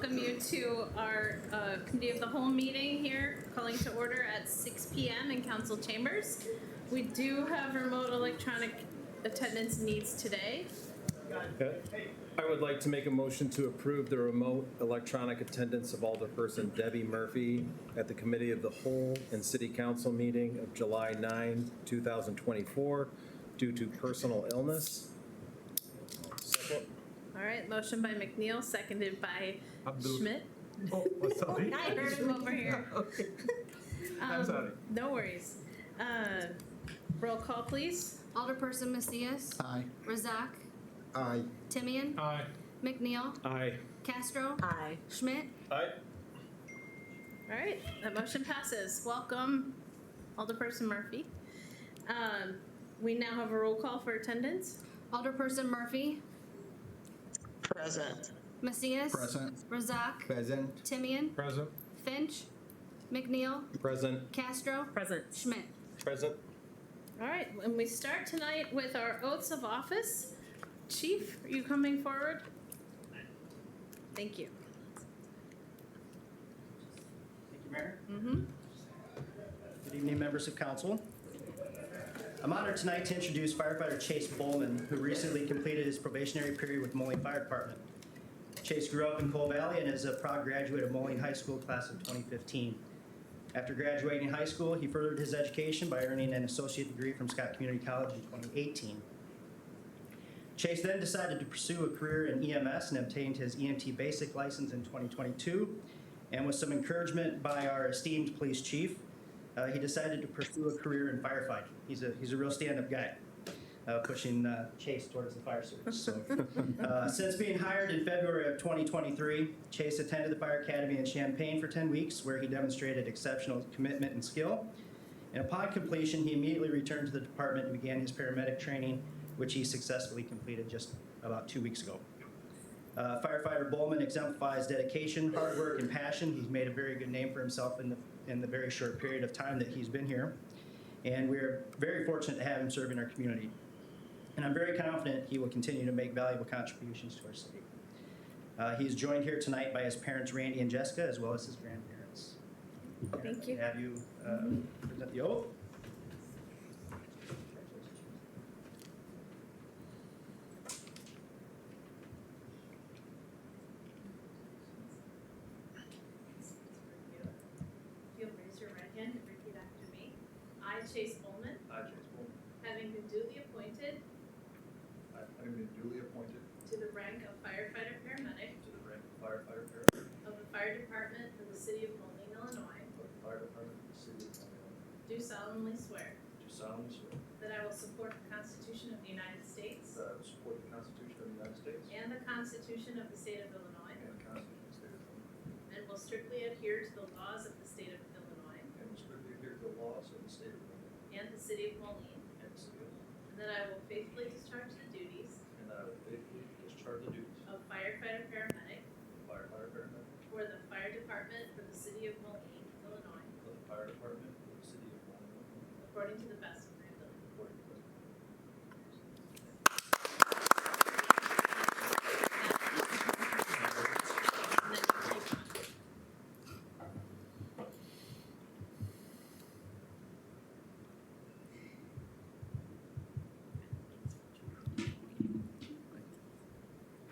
welcome you to our Committee of the Whole meeting here, calling to order at 6 p.m. in Council Chambers. We do have remote electronic attendance needs today. I would like to make a motion to approve the remote electronic attendance of Alderperson Debbie Murphy at the Committee of the Whole and City Council meeting of July 9, 2024, due to personal illness. Second. All right, motion by McNeil, seconded by Schmidt. Oh, sorry. I heard him over here. Okay. I'm sorry. No worries. Roll call, please. Alderperson Macias. Aye. Razak. Aye. Timian. Aye. McNeil. Aye. Castro. Aye. Schmidt. Aye. All right, that motion passes. Welcome, Alderperson Murphy. We now have a roll call for attendance. Alderperson Murphy. Present. Macias. Present. Razak. Present. Timian. Present. Finch. McNeil. Present. Castro. Present. Schmidt. Present. All right, and we start tonight with our oaths of office. Chief, are you coming forward? Thank you. Thank you, Mayor. Mm-hmm. Good evening, members of council. I'm honored tonight to introduce firefighter Chase Bowman, who recently completed his probationary period with Moline Fire Department. Chase grew up in Coal Valley and is a proud graduate of Moline High School class of 2015. After graduating high school, he furthered his education by earning an associate degree from Scott Community College in 2018. Chase then decided to pursue a career in EMS and obtained his EMT basic license in 2022. And with some encouragement by our esteemed police chief, he decided to pursue a career in firefighting. He's a real stand-up guy, pushing Chase towards the fire service. So, since being hired in February of 2023, Chase attended the Fire Academy in Champaign for 10 weeks, where he demonstrated exceptional commitment and skill. And upon completion, he immediately returned to the department and began his paramedic training, which he successfully completed just about 2 weeks ago. Firefighter Bowman exemplifies dedication, hard work, and passion. He's made a very good name for himself in the very short period of time that he's been here. And we're very fortunate to have him serve in our community. And I'm very confident he will continue to make valuable contributions to our city. He's joined here tonight by his parents, Randy and Jessica, as well as his grandparents. Thank you. Have you present the oath? If you'll raise your right hand and repeat after me. I, Chase Bowman, I, Chase Bowman, having been duly appointed having been duly appointed to the rank of firefighter paramedic to the rank of firefighter paramedic of the Fire Department for the City of Moline, Illinois, of the Fire Department of the City of Moline, do solemnly swear do solemnly swear that I will support the Constitution of the United States that I will support the Constitution of the United States and the Constitution of the State of Illinois, and the Constitution of the State of Illinois, and will strictly adhere to the laws of the State of Illinois and will strictly adhere to the laws of the State of Illinois and the City of Moline, and the City of Moline, and that I will faithfully discharge the duties and that I will faithfully discharge the duties of firefighter paramedic of firefighter paramedic for the Fire Department for the City of Moline, Illinois, for the Fire Department for the City of Moline, Illinois, according to the best of my ability. according to the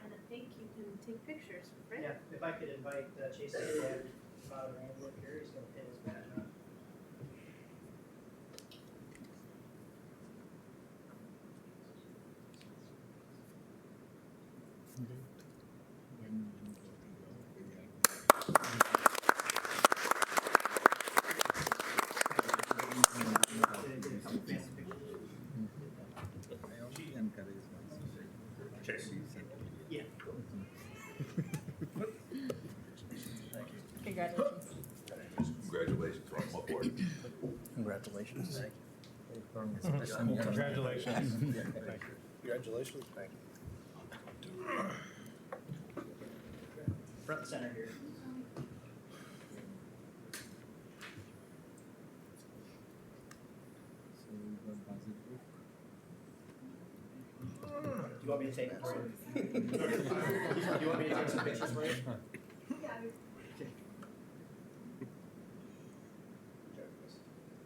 And I think you can take pictures, right? Yeah, if I could invite Chase to have Father Randy up here, he's going to pin his badge on. Yeah. Congratulations. Congratulations, welcome aboard. Congratulations. Congratulations. Congratulations. Thank you. Front and center here. Do you want me to take it for you? Do you want me to take some pictures for you?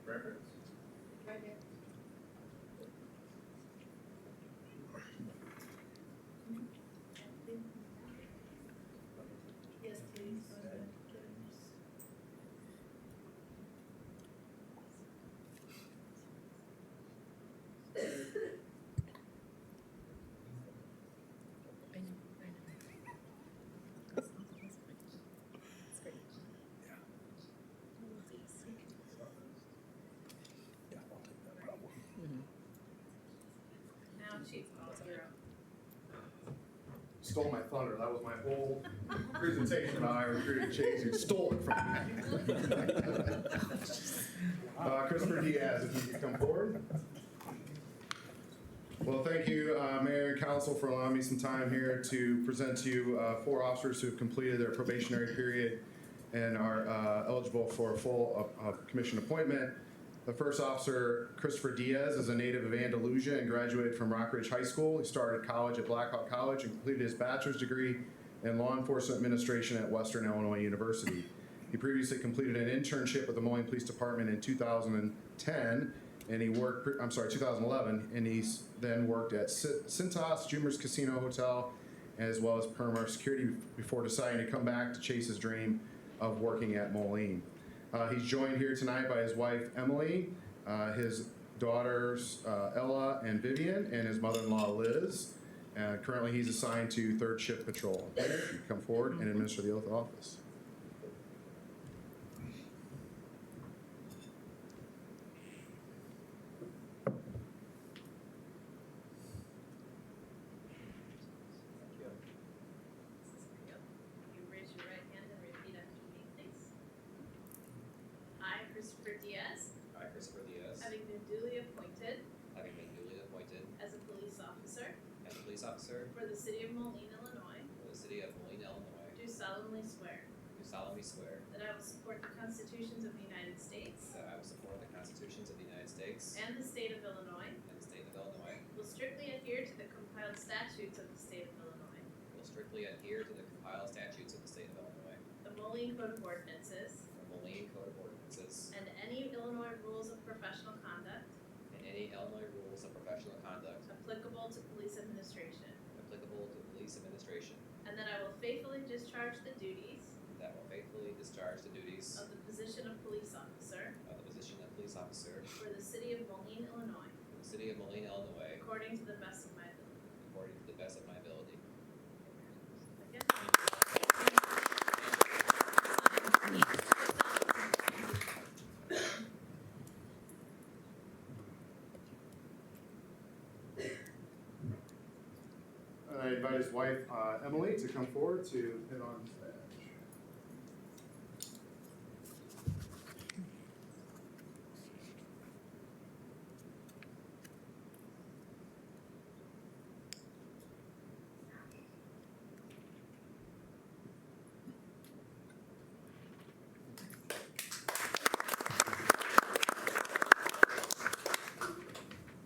Reference? Yes, please. Now, Chief, you're up. Stole my thunder. That was my whole presentation. I recruited Chase. He stole it from me. Christopher Diaz, if you could come forward. Well, thank you, Mayor and Council, for allowing me some time here to present to you 4 officers who have completed their probationary period and are eligible for a full commission appointment. The first officer, Christopher Diaz, is a native of Andalusia and graduated from Rockridge High School. He started college at Blackhawk College and completed his bachelor's degree in law enforcement administration at Western Illinois University. He previously completed an internship with the Moline Police Department in 2010, and he worked, 2011, and he's then worked at Cintas, Jumer's Casino Hotel, as well as Perimeter Security before deciding to come back to chase his dream of working at Moline. He's joined here tonight by his wife, Emily, his daughters, Ella and Vivian, and his mother-in-law, Liz. Currently, he's assigned to 3rd Shift Patrol. You come forward and administer the oath of office. You raise your right hand and repeat after me, please. I, Christopher Diaz, I, Christopher Diaz, having been duly appointed having been duly appointed as a police officer as a police officer for the city of Moline, Illinois, for the city of Moline, Illinois, do solemnly swear do solemnly swear that I will support the constitutions of the United States that I will support the constitutions of the United States and the state of Illinois, and the state of Illinois, will strictly adhere to the compiled statutes of the state of Illinois, will strictly adhere to the compiled statutes of the state of Illinois, the Moline Code of Ordinances, the Moline Code of Ordinances, and any Illinois rules of professional conduct and any Illinois rules of professional conduct applicable to police administration, applicable to police administration, and that I will faithfully discharge the duties that will faithfully discharge the duties of the position of police officer of the position of police officer for the city of Moline, Illinois, for the city of Moline, Illinois, according to the best of my ability. according to the best of my ability. Again. And I invite his wife, Emily, to come forward to hit on his badge.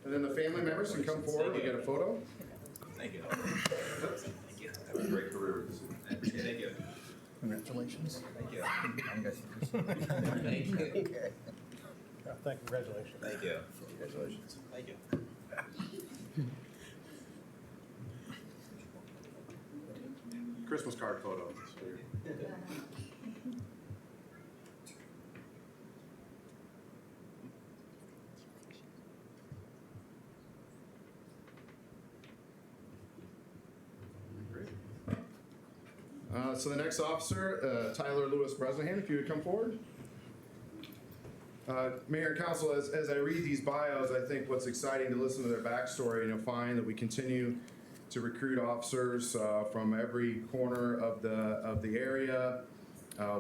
And then the family members can come forward and get a photo. Thank you. Thank you. Have a great career with this. Thank you. Congratulations. Thank you. Thank you. Thank you, congratulations. Thank you. Congratulations. Thank you. Christmas card photo. Great. So the next officer, Tyler Lewis Bresnahan, if you would come forward. Mayor and Council, as I read these bios, I think what's exciting to listen to their backstory, and you'll find that we continue to recruit officers from every corner of the area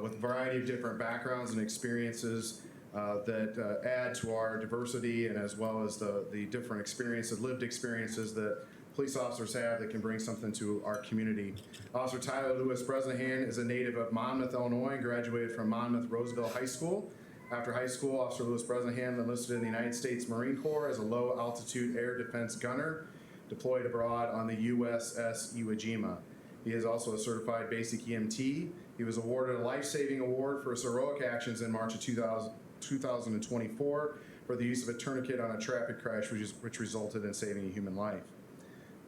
with a variety of different backgrounds and experiences that add to our diversity, and as well as the different experiences, lived experiences that police officers have that can bring something to our community. Officer Tyler Lewis Bresnahan is a native of Monmouth, Illinois, and graduated from Monmouth Roseville High School. After high school, Officer Lewis Bresnahan enlisted in the United States Marine Corps as a low-altitude air defense gunner, deployed abroad on the USS Iwo Jima. He is also a certified basic EMT. He was awarded a life-saving award for his heroic actions in March of 2024 for the use of a tourniquet on a traffic crash, which resulted in saving a human life.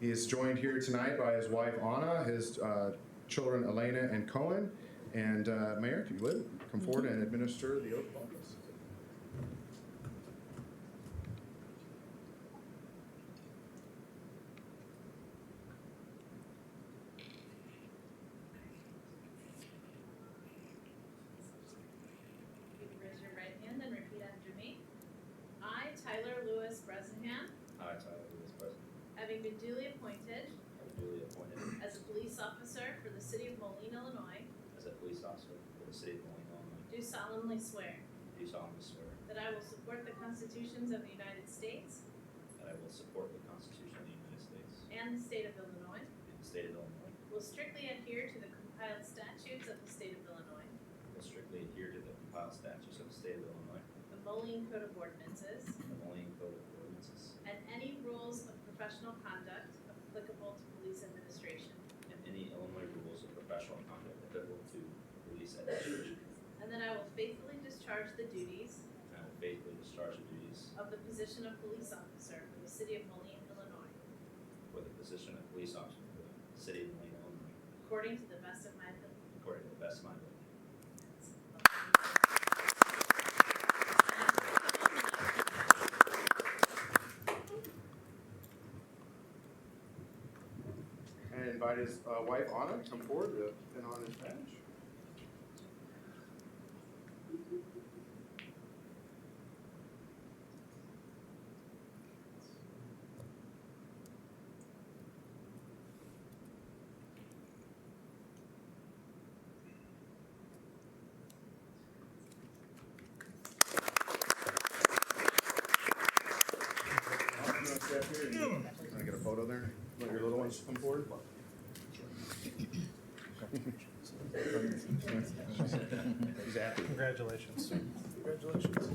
He is joined here tonight by his wife, Anna, his children, Elena and Cohen. And Mayor, if you would, come forward and administer the oath of office. You can raise your right hand and repeat after me. I, Tyler Lewis Bresnahan, I, Tyler Lewis, President, having been duly appointed have been duly appointed as a police officer for the city of Moline, Illinois, as a police officer for the city of Moline, Illinois, do solemnly swear do solemnly swear that I will support the constitutions of the United States that I will support the Constitution of the United States and the state of Illinois, and the state of Illinois, will strictly adhere to the compiled statutes of the state of Illinois, will strictly adhere to the compiled statutes of the state of Illinois, the Moline Code of Ordinances, the Moline Code of Ordinances, and any rules of professional conduct applicable to police administration, and any Illinois rules of professional conduct applicable to police administration, and that I will faithfully discharge the duties and I will faithfully discharge the duties of the position of police officer for the city of Moline, Illinois, for the position of police officer for the city of Moline, Illinois, according to the best of my ability. according to the best of my ability. And invite his wife, Anna, to come forward to pin on his badge. Can I get a photo there? Let your little ones come forward. He's happy. Congratulations. Congratulations.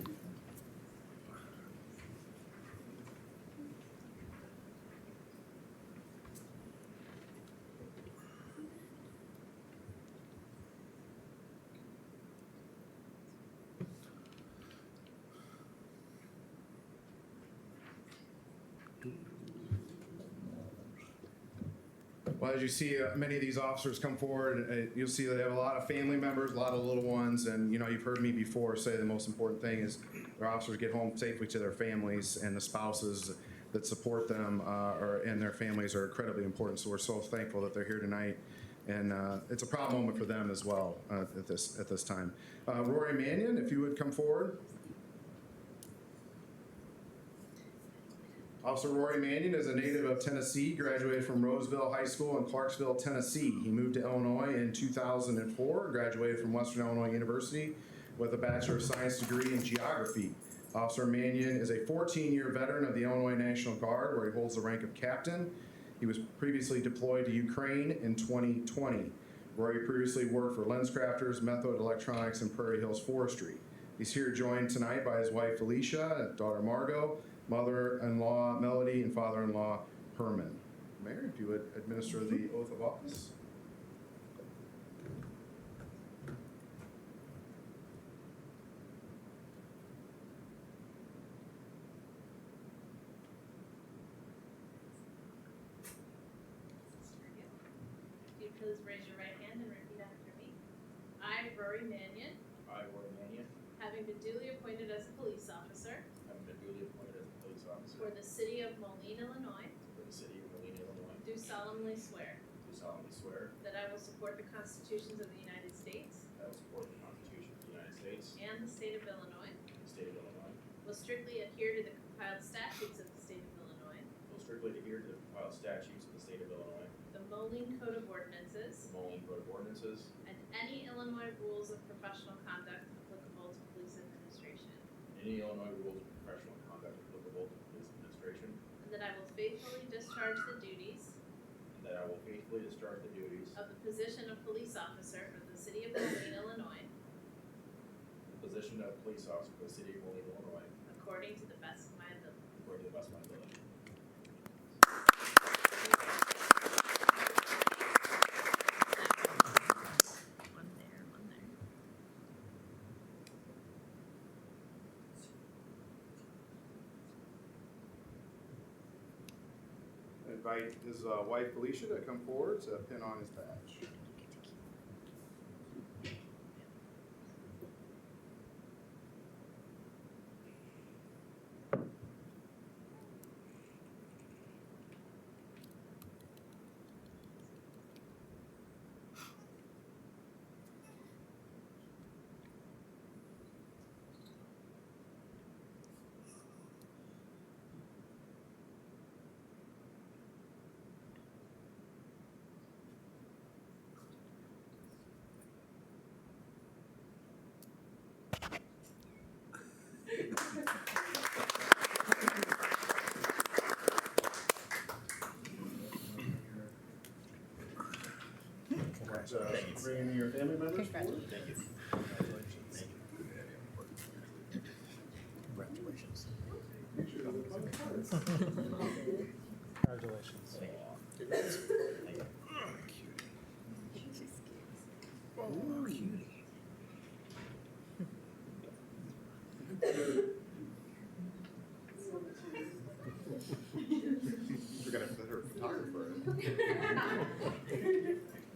Well, as you see, many of these officers come forward, you'll see they have a lot of family members, a lot of little ones, and you've heard me before say the most important thing is their officers get home safely to their families, and the spouses that support them and their families are incredibly important. So we're so thankful that they're here tonight, and it's a proud moment for them as well at this time. Rory Mannion, if you would come forward. Officer Rory Mannion is a native of Tennessee, graduated from Roseville High School in Clarksville, Tennessee. He moved to Illinois in 2004, graduated from Western Illinois University with a Bachelor of Science degree in Geography. Officer Mannion is a 14-year veteran of the Illinois National Guard, where he holds the rank of captain. He was previously deployed to Ukraine in 2020, where he previously worked for LensCrafters, Method Electronics, and Prairie Hills Forestry. He's here joined tonight by his wife Felicia, daughter Margot, mother-in-law Melody, and father-in-law Herman. Mayor, if you would administer the oath of office. If you please raise your right hand and repeat after me. I, Rory Mannion, I, Roy Mannion, having been duly appointed as a police officer having been duly appointed as a police officer for the city of Moline, Illinois, for the city of Moline, Illinois, do solemnly swear do solemnly swear that I will support the constitutions of the United States that I will support the Constitution of the United States and the state of Illinois, and the state of Illinois, will strictly adhere to the compiled statutes of the state of Illinois, will strictly adhere to the compiled statutes of the state of Illinois, the Moline Code of Ordinances, the Moline Code of Ordinances, and any Illinois rules of professional conduct applicable to police administration, and any Illinois rules of professional conduct applicable to police administration, and that I will faithfully discharge the duties and that I will faithfully discharge the duties of the position of police officer for the city of Moline, Illinois, of the position of police officer for the city of Moline, Illinois, according to the best of my ability. according to the best of my ability. invite his wife Felicia to come forward to pin on his badge. Bring your family members forward. Congratulations. Congratulations. Oh, cutie. We're gonna put her photographer.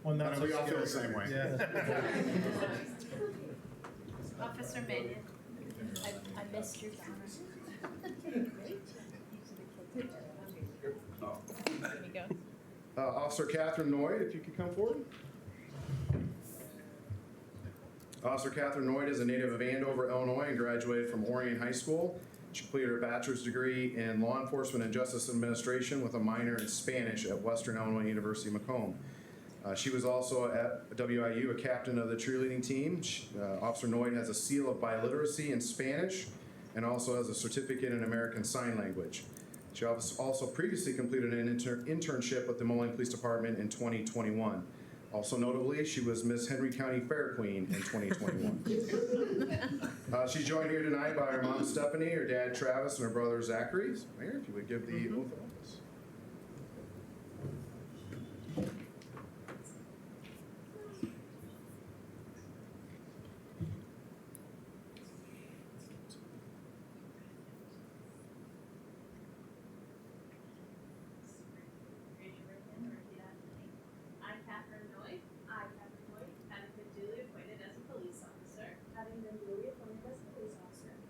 Well, none of We us all feel get the same way. Officer Megan, I missed your daughter. There you go. Officer Catherine Noyd, if you could come forward. Officer Catherine Noyd is a native of Andover, Illinois, and graduated from Orion High School. She completed her bachelor's degree in law enforcement and justice administration with a minor in Spanish at Western Illinois University, Macomb. She was also at WIU a captain of the cheerleading team. Officer Noyd has a seal of biliteracy in Spanish and also has a certificate in American Sign Language. She also previously completed an internship with the Moline Police Department in 2021. Also notably, she was Miss Henry County Fair Queen in 2021. She's joined here tonight by her mom Stephanie, her dad Travis, and her brother Zachary. So, Mayor, if you would give the oath of office. Raise your right hand and repeat after me. I, Catherine Noy, having been duly appointed as a police officer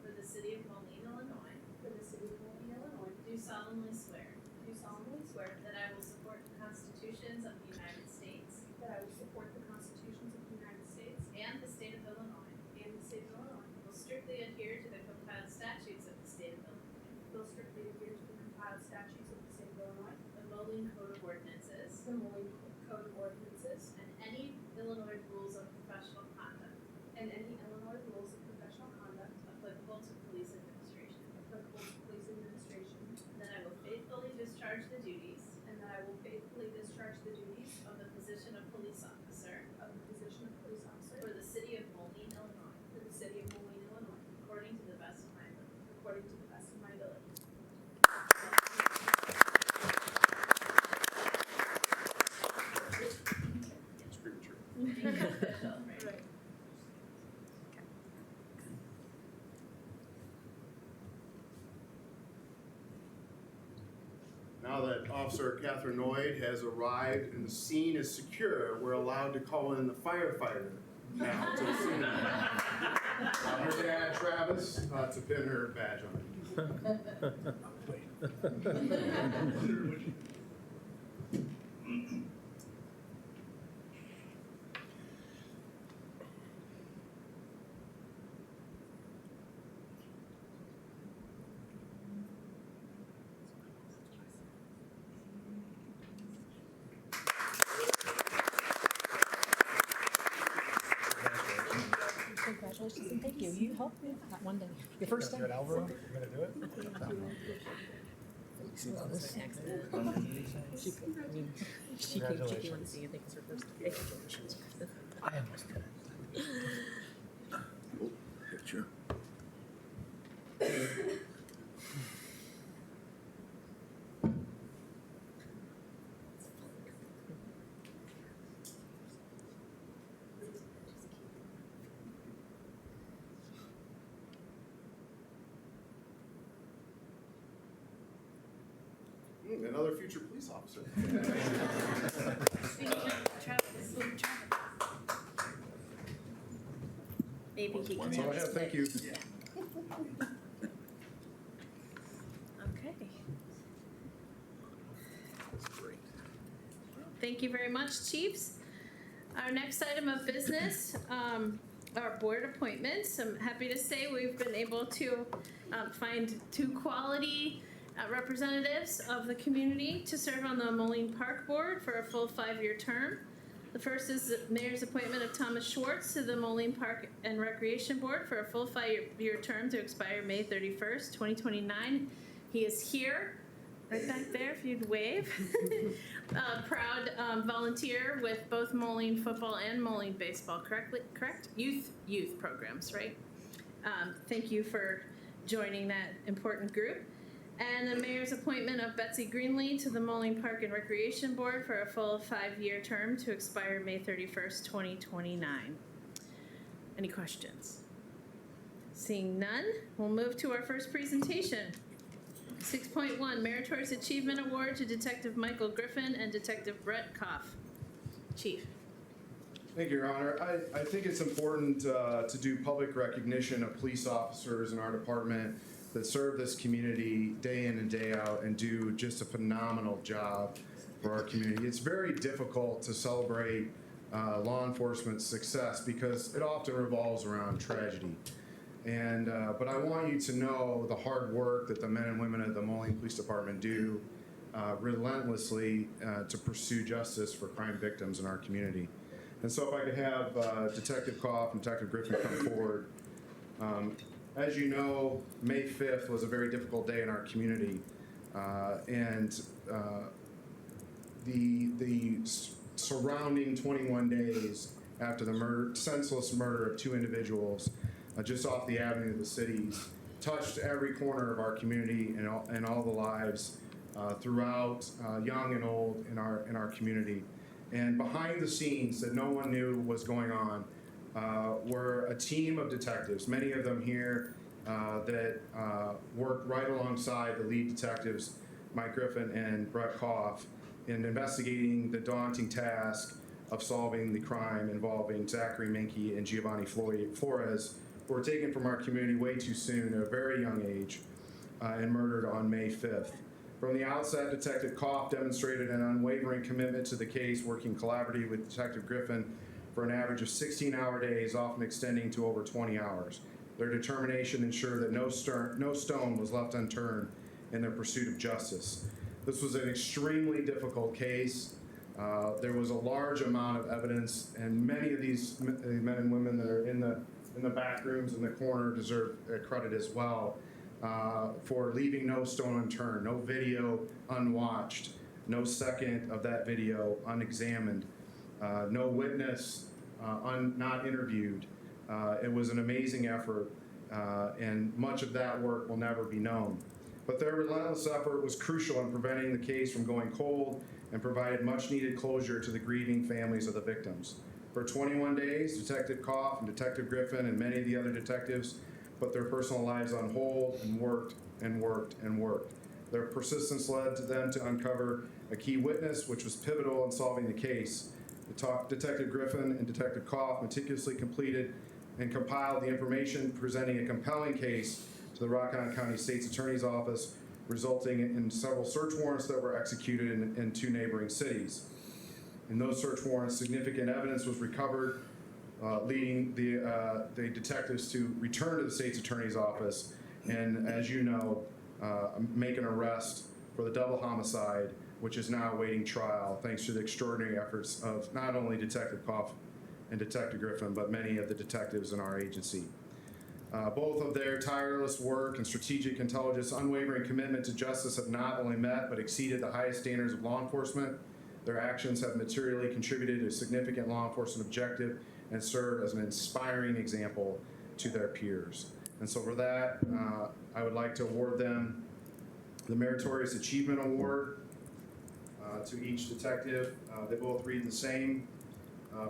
for the city of Moline, Illinois, do solemnly swear that I will support the constitutions of the United States and the state of Illinois, will strictly adhere to the compiled statutes of the state of Illinois, the Moline Code of Ordinances, and any Illinois rules of professional conduct applicable to police administration. That I will faithfully discharge the duties of the position of police officer for the city of Moline, Illinois, according to the best of my ability. It's premature. Right. Now that Officer Catherine Noyd has arrived and the scene is secure, we're allowed to call in the firefighter now to the scene. Her dad, Travis, to pin her badge on. Congratulations and thank you. You helped me with that one day. Your first Do time. it, Alvaro? You're gonna do it? Well, this is an accident. She came to see you. I think it's her first day. I almost did it. Picture. Another future police officer. Maybe he can. That's all I have. Thank you. Okay. Thank you very much, chiefs. Our next item of business, our board appointments. I'm happy to say we've been able to find two quality representatives of the community to serve on the Moline Park Board for a full 5-year term. The first is the mayor's appointment of Thomas Schwartz to the Moline Park and Recreation Board for a full 5-year term to expire May 31st, 2029. He is here, right back there if you'd wave. Proud volunteer with both Moline football and Moline baseball, correct? Youth programs, right? Thank you for joining that important group. And the mayor's appointment of Betsy Greenlee to the Moline Park and Recreation Board for a full 5-year term to expire May 31st, 2029. Any questions? Seeing none, we'll move to our first presentation. 6.1, Meritorious Achievement Award to Detective Michael Griffin and Detective Brett Koff. Chief. Thank you, Your Honor. I think it's important to do public recognition of police officers in our department that serve this community day in and day out and do just a phenomenal job for our community. It's very difficult to celebrate law enforcement success because it often revolves around tragedy. And but I want you to know the hard work that the men and women of the Moline Police Department do relentlessly to pursue justice for crime victims in our community. And so if I could have Detective Koff and Detective Griffin come forward. As you know, May 5th was a very difficult day in our community. The surrounding 21 days after the senseless murder of 2 individuals just off the avenue of the cities touched every corner of our community and all the lives throughout, young and old, in our community. And behind the scenes that no one knew was going on were a team of detectives, many of them here that worked right alongside the lead detectives, Mike Griffin and Brett Koff, in investigating the daunting task of solving the crime involving Zachary Minke and Giovanni Flores, who were taken from our community way too soon at a very young age and murdered on May 5th. From the outset, Detective Koff demonstrated an unwavering commitment to the case, working collaboratively with Detective Griffin for an average of 16-hour days, often extending to over 20 hours. Their determination ensured that no stone was left unturned in their pursuit of justice. This was an extremely difficult case. There was a large amount of evidence, and many of these men and women that are in the back rooms in the corner deserve credit as well for leaving no stone unturned, no video unwatched, no second of that video unexamined. No witness not interviewed. It was an amazing effort, and much of that work will never be known. But their relentless effort was crucial in preventing the case from going cold and provided much needed closure to the grieving families of the victims. For 21 days, Detective Koff and Detective Griffin and many of the other detectives put their personal lives on hold and worked and worked and worked. Their persistence led to them to uncover a key witness, which was pivotal in solving the case. Detective Griffin and Detective Koff meticulously completed and compiled the information, presenting a compelling case to the Rockland County State's Attorney's Office, resulting in several search warrants that were executed in 2 neighboring cities. In those search warrants, significant evidence was recovered, leading the detectives to return to the State's Attorney's Office and, as you know, make an arrest for the double homicide, which is now awaiting trial, thanks to the extraordinary efforts of not only Detective Koff and Detective Griffin, but many of the detectives in our agency. Both of their tireless work and strategic intelligence, unwavering commitment to justice have not only met but exceeded the highest standards of law enforcement. Their actions have materially contributed to a significant law enforcement objective and serve as an inspiring example to their peers. And so for that, I would like to award them the Meritorious Achievement Award to each detective. They both read the same.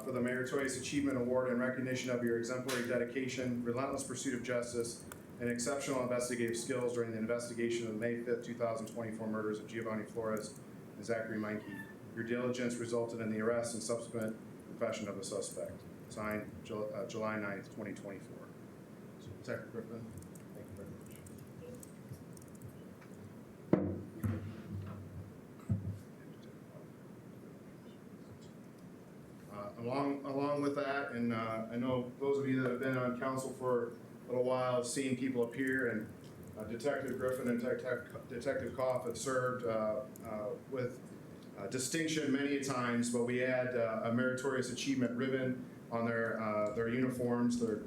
For the Meritorious Achievement Award in recognition of your exemplary dedication, relentless pursuit of justice, and exceptional investigative skills during the investigation of the May 5th, 2024 murders of Giovanni Flores and Zachary Meinke. Your diligence resulted in the arrest and subsequent confession of the suspect. Signed, July 9th, 2024. So, Detective Griffin, thank you very much. Along with that, and I know those of you that have been on council for a little while have seen people appear, and Detective Griffin and Detective Koff have served with distinction many times, but we add a meritorious achievement ribbon on their uniforms. They're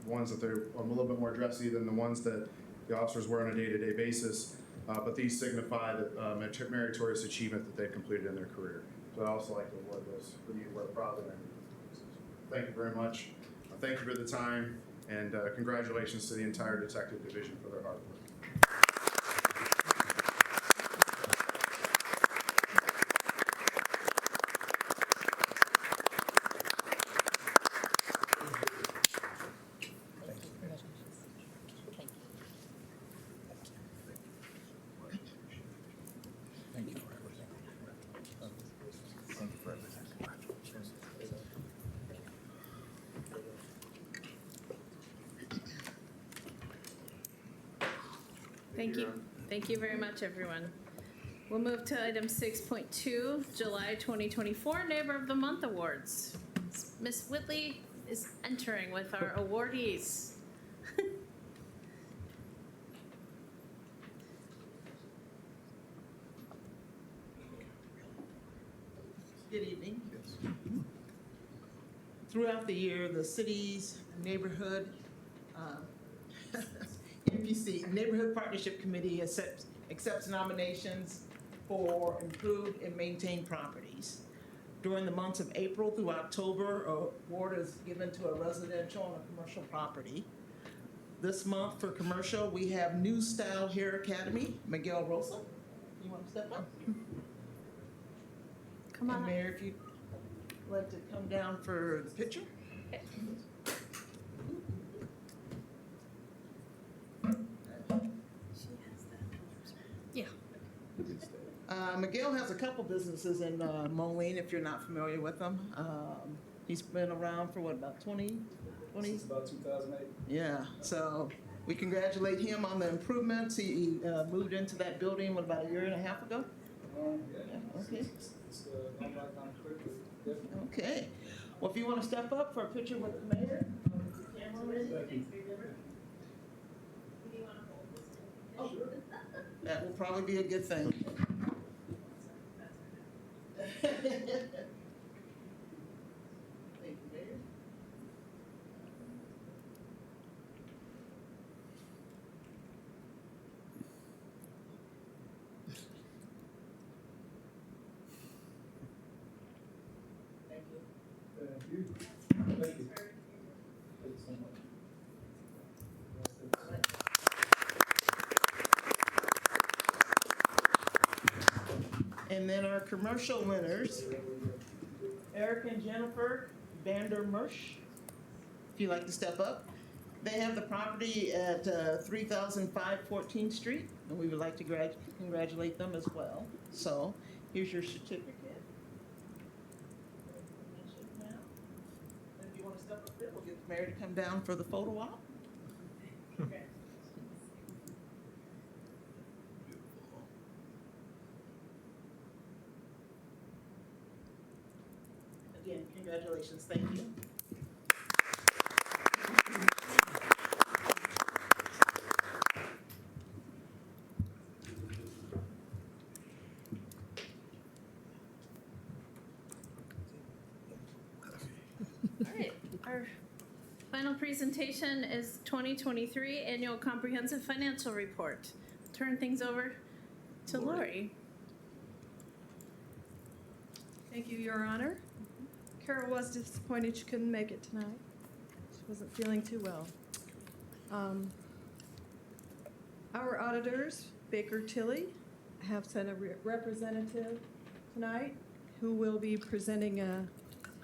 ones that they're a little bit more dressy than the ones that the officers wear on a day-to-day basis, but these signify the meritorious achievement that they've completed in their career. So I'd also like to award those for you to wear proudly. Thank you very much. Thank you for the time, and congratulations to the entire detective division for their hard work. Thank you. Thank you very much, everyone. We'll move to item 6.2, July 2024 Neighbor of the Month Awards. Ms. Whitley is entering with our awardees. Good evening. Throughout the year, the city's neighborhood, NPC, Neighborhood Partnership Committee accepts nominations for improved and maintained properties. During the months of April through October, an award is given to a residential and a commercial property. This month for commercial, we have New Style Hair Academy, Miguel Rosa. You want to step up? Come on And up. Mayor, if you'd like to come down for the picture. Yeah. Miguel has a couple businesses in Moline, if you're not familiar with them. He's been around for what, about 20? Since about 2008. Yeah, so we congratulate him on the improvements. He moved into that building, what, about a year and a half ago? Yeah. Okay. It's gone by kind of quickly. Definitely. Okay. Well, if you want to step up for a picture with the mayor. Camera ready? Thank you. Oh, that will probably be a good thing. Thank you, Mayor. Thank you. Thank you. Thank you. Thank you so much. And then our commercial winners, Eric and Jennifer Vandermersch, if you'd like to step up. They have the property at 3005 14th Street, and we would like to congratulate them as well. So here's your certificate. And if you want to step up there, we'll get the mayor to come down for the photo op. Okay. Again, congratulations, thank you. All right, our final presentation is 2023 Annual Comprehensive Financial Report. Turn things over to Lori. Thank you, Your Honor. Carol was disappointed she couldn't make it tonight. She wasn't feeling too well. Our auditors, Baker Tilly, have sent a representative tonight who will be presenting a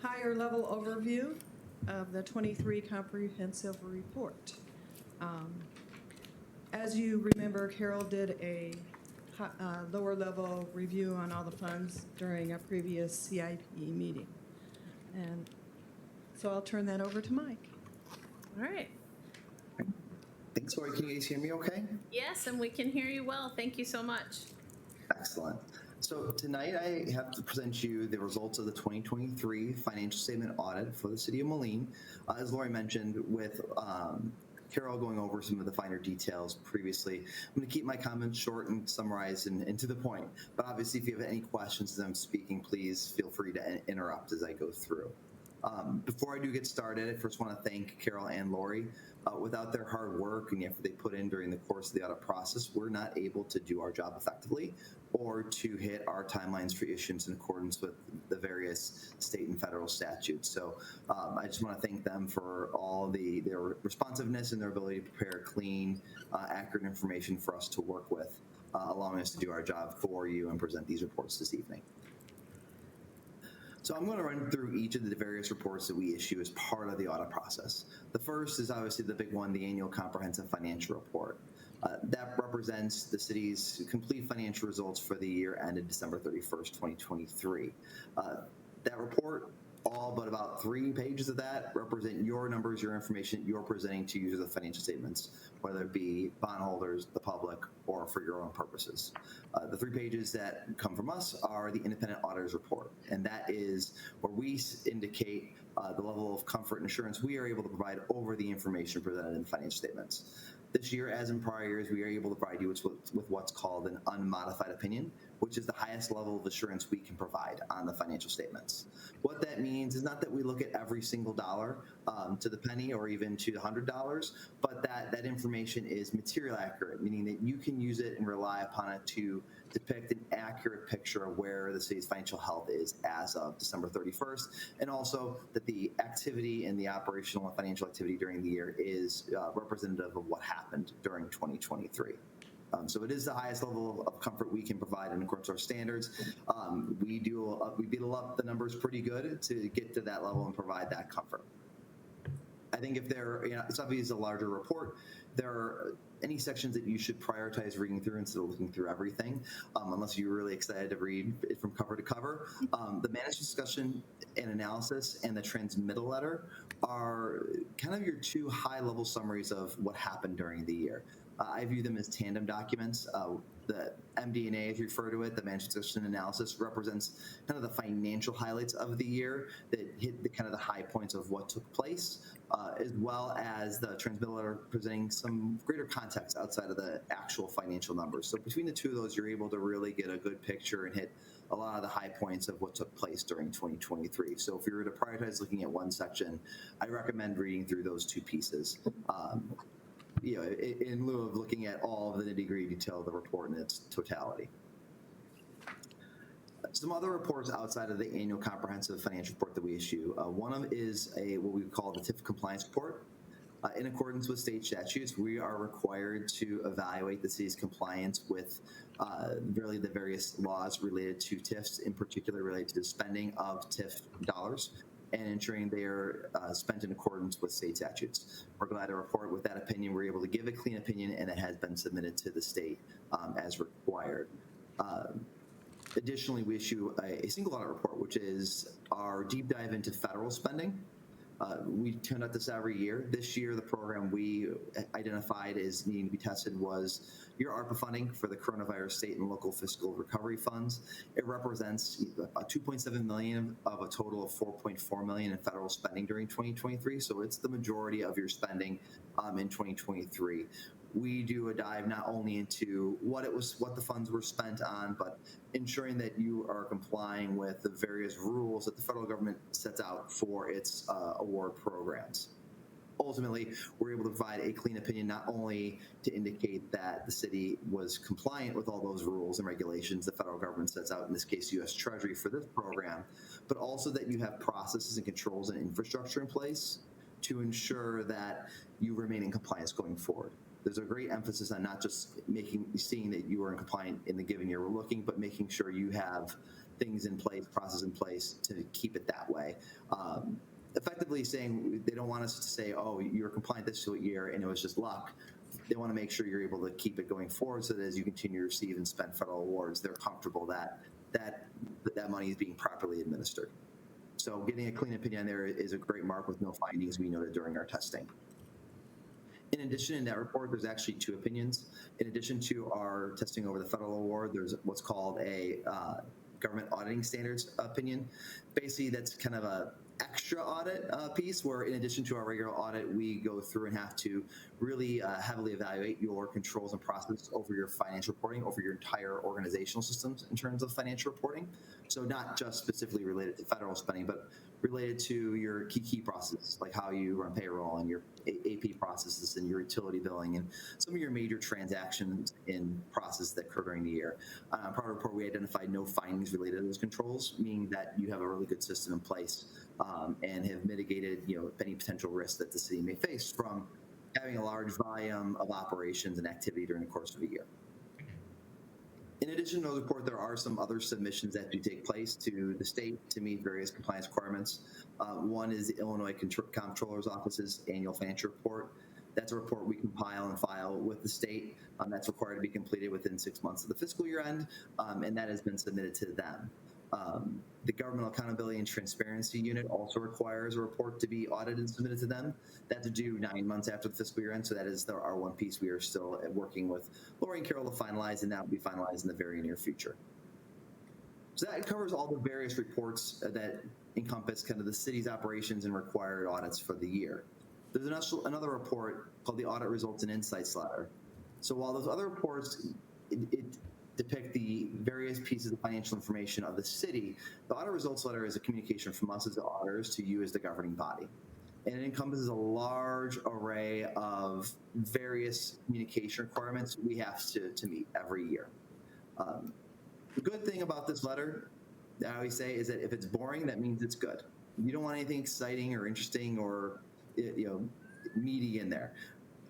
higher level overview of the 23 comprehensive report. As you remember, Carol did a lower level review on all the funds during a previous CIP meeting. And so I'll turn that over to Mike. All right. Thanks, Lori. Can you guys hear me okay? Yes, and we can hear you well. Thank you so much. Excellent. So tonight I have to present you the results of the 2023 financial statement audit for the city of Moline. As Lori mentioned, with Carol going over some of the finer details previously, I'm going to keep my comments short and summarized and to the point. But obviously, if you have any questions as I'm speaking, please feel free to interrupt as I go through. Before I do get started, I first want to thank Carol and Lori. Without their hard work and the effort they put in during the course of the audit process, we're not able to do our job effectively or to hit our timelines for issuance in accordance with the various state and federal statutes. So I just want to thank them for all their responsiveness and their ability to prepare clean, accurate information for us to work with, allowing us to do our job for you and present these reports this evening. So I'm going to run through each of the various reports that we issue as part of the audit process. The first is obviously the big one, the annual comprehensive financial report. That represents the city's complete financial results for the year ended December 31st, 2023. That report, all but about 3 pages of that, represent your numbers, your information you're presenting to users of financial statements, whether it be bondholders, the public, or for your own purposes. The 3 pages that come from us are the independent auditor's report, and that is where we indicate the level of comfort and assurance we are able to provide over the information presented in the financial statements. This year, as in prior years, we are able to provide you with what's called an unmodified opinion, which is the highest level of assurance we can provide on the financial statements. What that means is not that we look at every single dollar to the penny or even to $100, but that information is material accurate, meaning that you can use it and rely upon it to depict an accurate picture of where the city's financial health is as of December 31st, and also that the activity and the operational and financial activity during the year is representative of what happened during 2023. So it is the highest level of comfort we can provide in accordance with our standards. We beat up the numbers pretty good to get to that level and provide that comfort. I think if it's obviously a larger report, there are any sections that you should prioritize reading through instead of looking through everything, unless you're really excited to read it from cover to cover. The management discussion and analysis and the transmittal letter are kind of your 2 high-level summaries of what happened during the year. I view them as tandem documents. The MD&A, as you refer to it, the management discussion analysis, represents kind of the financial highlights of the year that hit the kind of the high points of what took place, as well as the transmittal letter presenting some greater context outside of the actual financial numbers. So between the 2 of those, you're able to really get a good picture and hit a lot of the high points of what took place during 2023. So if you were to prioritize looking at one section, I recommend reading through those 2 pieces. In lieu of looking at all of the nitty-gritty detail of the report in its totality. Some other reports outside of the annual comprehensive financial report that we issue. One of them is what we call the TIF compliance report. In accordance with state statutes, we are required to evaluate the city's compliance with really the various laws related to TIFs, in particular related to the spending of TIF dollars, and ensuring they are spent in accordance with state statutes. We're glad to report with that opinion, we're able to give a clean opinion, and it has been submitted to the state as required. Additionally, we issue a single audit report, which is our deep dive into federal spending. We conduct this every year. This year, the program we identified as needing to be tested was your ARPA funding for the coronavirus state and local fiscal recovery funds. It represents about $2.7 million of a total of $4.4 million in federal spending during 2023. So it's the majority of your spending in 2023. We do a dive not only into what the funds were spent on, but ensuring that you are complying with the various rules that the federal government sets out for its award programs. Ultimately, we're able to provide a clean opinion not only to indicate that the city was compliant with all those rules and regulations the federal government sets out, in this case, U.S. Treasury for this program, but also that you have processes and controls and infrastructure in place to ensure that you remain in compliance going forward. There's a great emphasis on not just seeing that you are in compliant in the given year we're looking, but making sure you have things in place, process in place to keep it that way. Effectively saying they don't want us to say, oh, you're compliant this year and it was just luck. they want to make sure you're able to keep it going forward so that as you continue to receive and spend federal awards, they're comfortable that that money is being properly administered. So getting a clean opinion there is a great mark with no findings we noted during our testing. In addition, in that report, there's actually 2 opinions. In addition to our testing over the federal award, there's what's called a government auditing standards opinion. Basically, that's kind of a extra audit piece where in addition to our regular audit, we go through and have to really heavily evaluate your controls and processes over your financial reporting, over your entire organizational systems in terms of financial reporting. So not just specifically related to federal spending, but related to your key processes, like how you run payroll and your AP processes and your utility billing and some of your major transactions in process that occur during the year. Part of the report, we identified no findings related to those controls, meaning that you have a really good system in place and have mitigated, any potential risks that the city may face from having a large volume of operations and activity during the course of a year. In addition to the report, there are some other submissions that do take place to the state to meet various compliance requirements. One is the Illinois Comptroller's Office's annual financial report. That's a report we compile and file with the state. That's required to be completed within 6 months of the fiscal year end, and that has been submitted to them. The Governmental Accountability and Transparency Unit also requires a report to be audited and submitted to them. That's due 9 months after the fiscal year end, so that is our one piece we are still working with Lori and Carol to finalize, and that will be finalized in the very near future. So that covers all the various reports that encompass kind of the city's operations and required audits for the year. There's another report called the Audit Results and Insights Letter. So while those other reports, it depict the various pieces of financial information of the city, the audit results letter is a communication from us as the auditors to you as the governing body. And it encompasses a large array of various communication requirements we have to meet every year. The good thing about this letter, I always say, is that if it's boring, that means it's good. You don't want anything exciting or interesting or meaty in there.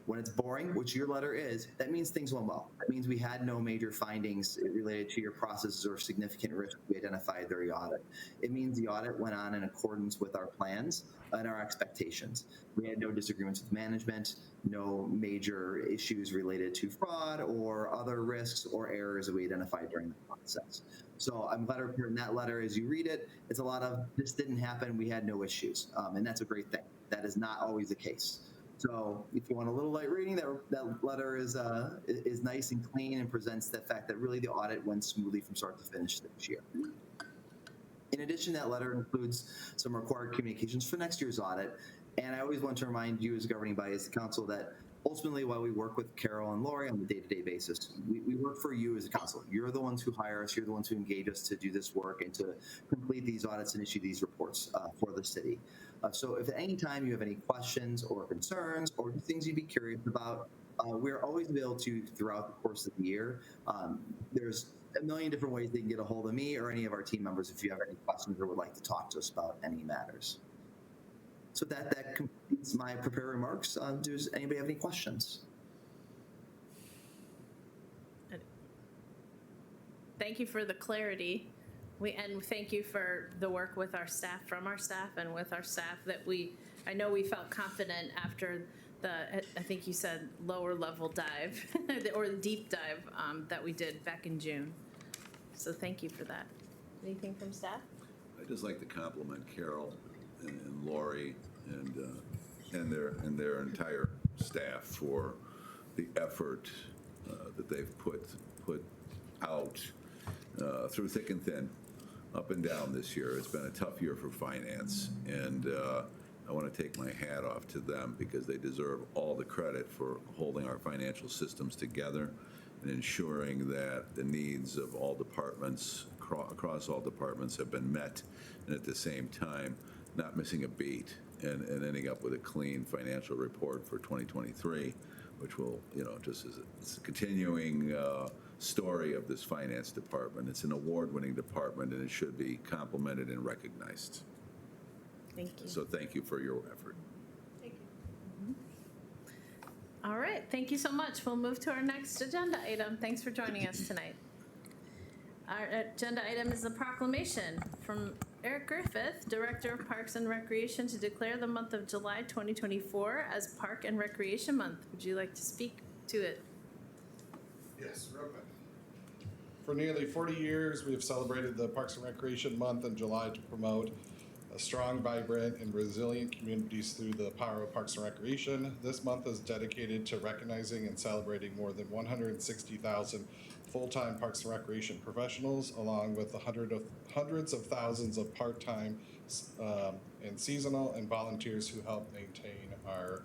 When it's boring, which your letter is, that means things went well. That means we had no major findings related to your processes or significant risks we identified during the audit. It means the audit went on in accordance with our plans and our expectations. We had no disagreements with management, no major issues related to fraud or other risks or errors that we identified during the process. So I'm glad to report in that letter, as you read it, it's a lot of this didn't happen, we had no issues, and that's a great thing. That is not always the case. So if you want a little light reading, that letter is nice and clean and presents the fact that really the audit went smoothly from start to finish this year. In addition, that letter includes some required communications for next year's audit. And I always want to remind you as a governing body, as the council, that ultimately while we work with Carol and Lori on a day-to-day basis, we work for you as a council. You're the ones who hire us. You're the ones who engage us to do this work and to complete these audits and issue these reports for the city. So if at any time you have any questions or concerns or things you'd be curious about, we're always available to throughout the course of the year. There's a million different ways they can get a hold of me or any of our team members if you have any questions or would like to talk to us about any matters. So that completes my prepared remarks. Does anybody have any questions? Thank you for the clarity. And thank you for the work with our staff, from our staff and with our staff that I know we felt confident after I think you said lower level dive or the deep dive that we did back in June. So thank you for that. Anything from staff? I'd just like to compliment Carol and Lori and their entire staff for the effort that they've put out through thick and thin, up and down this year. It's been a tough year for finance, and I want to take my hat off to them because they deserve all the credit for holding our financial systems together and ensuring that the needs of all departments, across all departments, have been met, and at the same time, not missing a beat and ending up with a clean financial report for 2023, which will, just as it's a continuing story of this finance department. It's an award-winning department, and it should be complimented and recognized. Thank you. So thank you for your effort. Thank you. All right, thank you so much. We'll move to our next agenda item. Thanks for joining us tonight. Our agenda item is a proclamation from Eric Griffith, Director of Parks and Recreation, to declare the month of July 2024 as Park and Recreation Month. Would you like to speak, to it. Yes, real quick. For nearly 40 years, we have celebrated the Parks and Recreation Month in July to promote a strong, vibrant, and resilient communities through the power of Parks and Recreation. This month is dedicated to recognizing and celebrating more than 160,000 full-time Parks and Recreation professionals, along with hundreds of thousands of part-time and seasonal and volunteers who help maintain our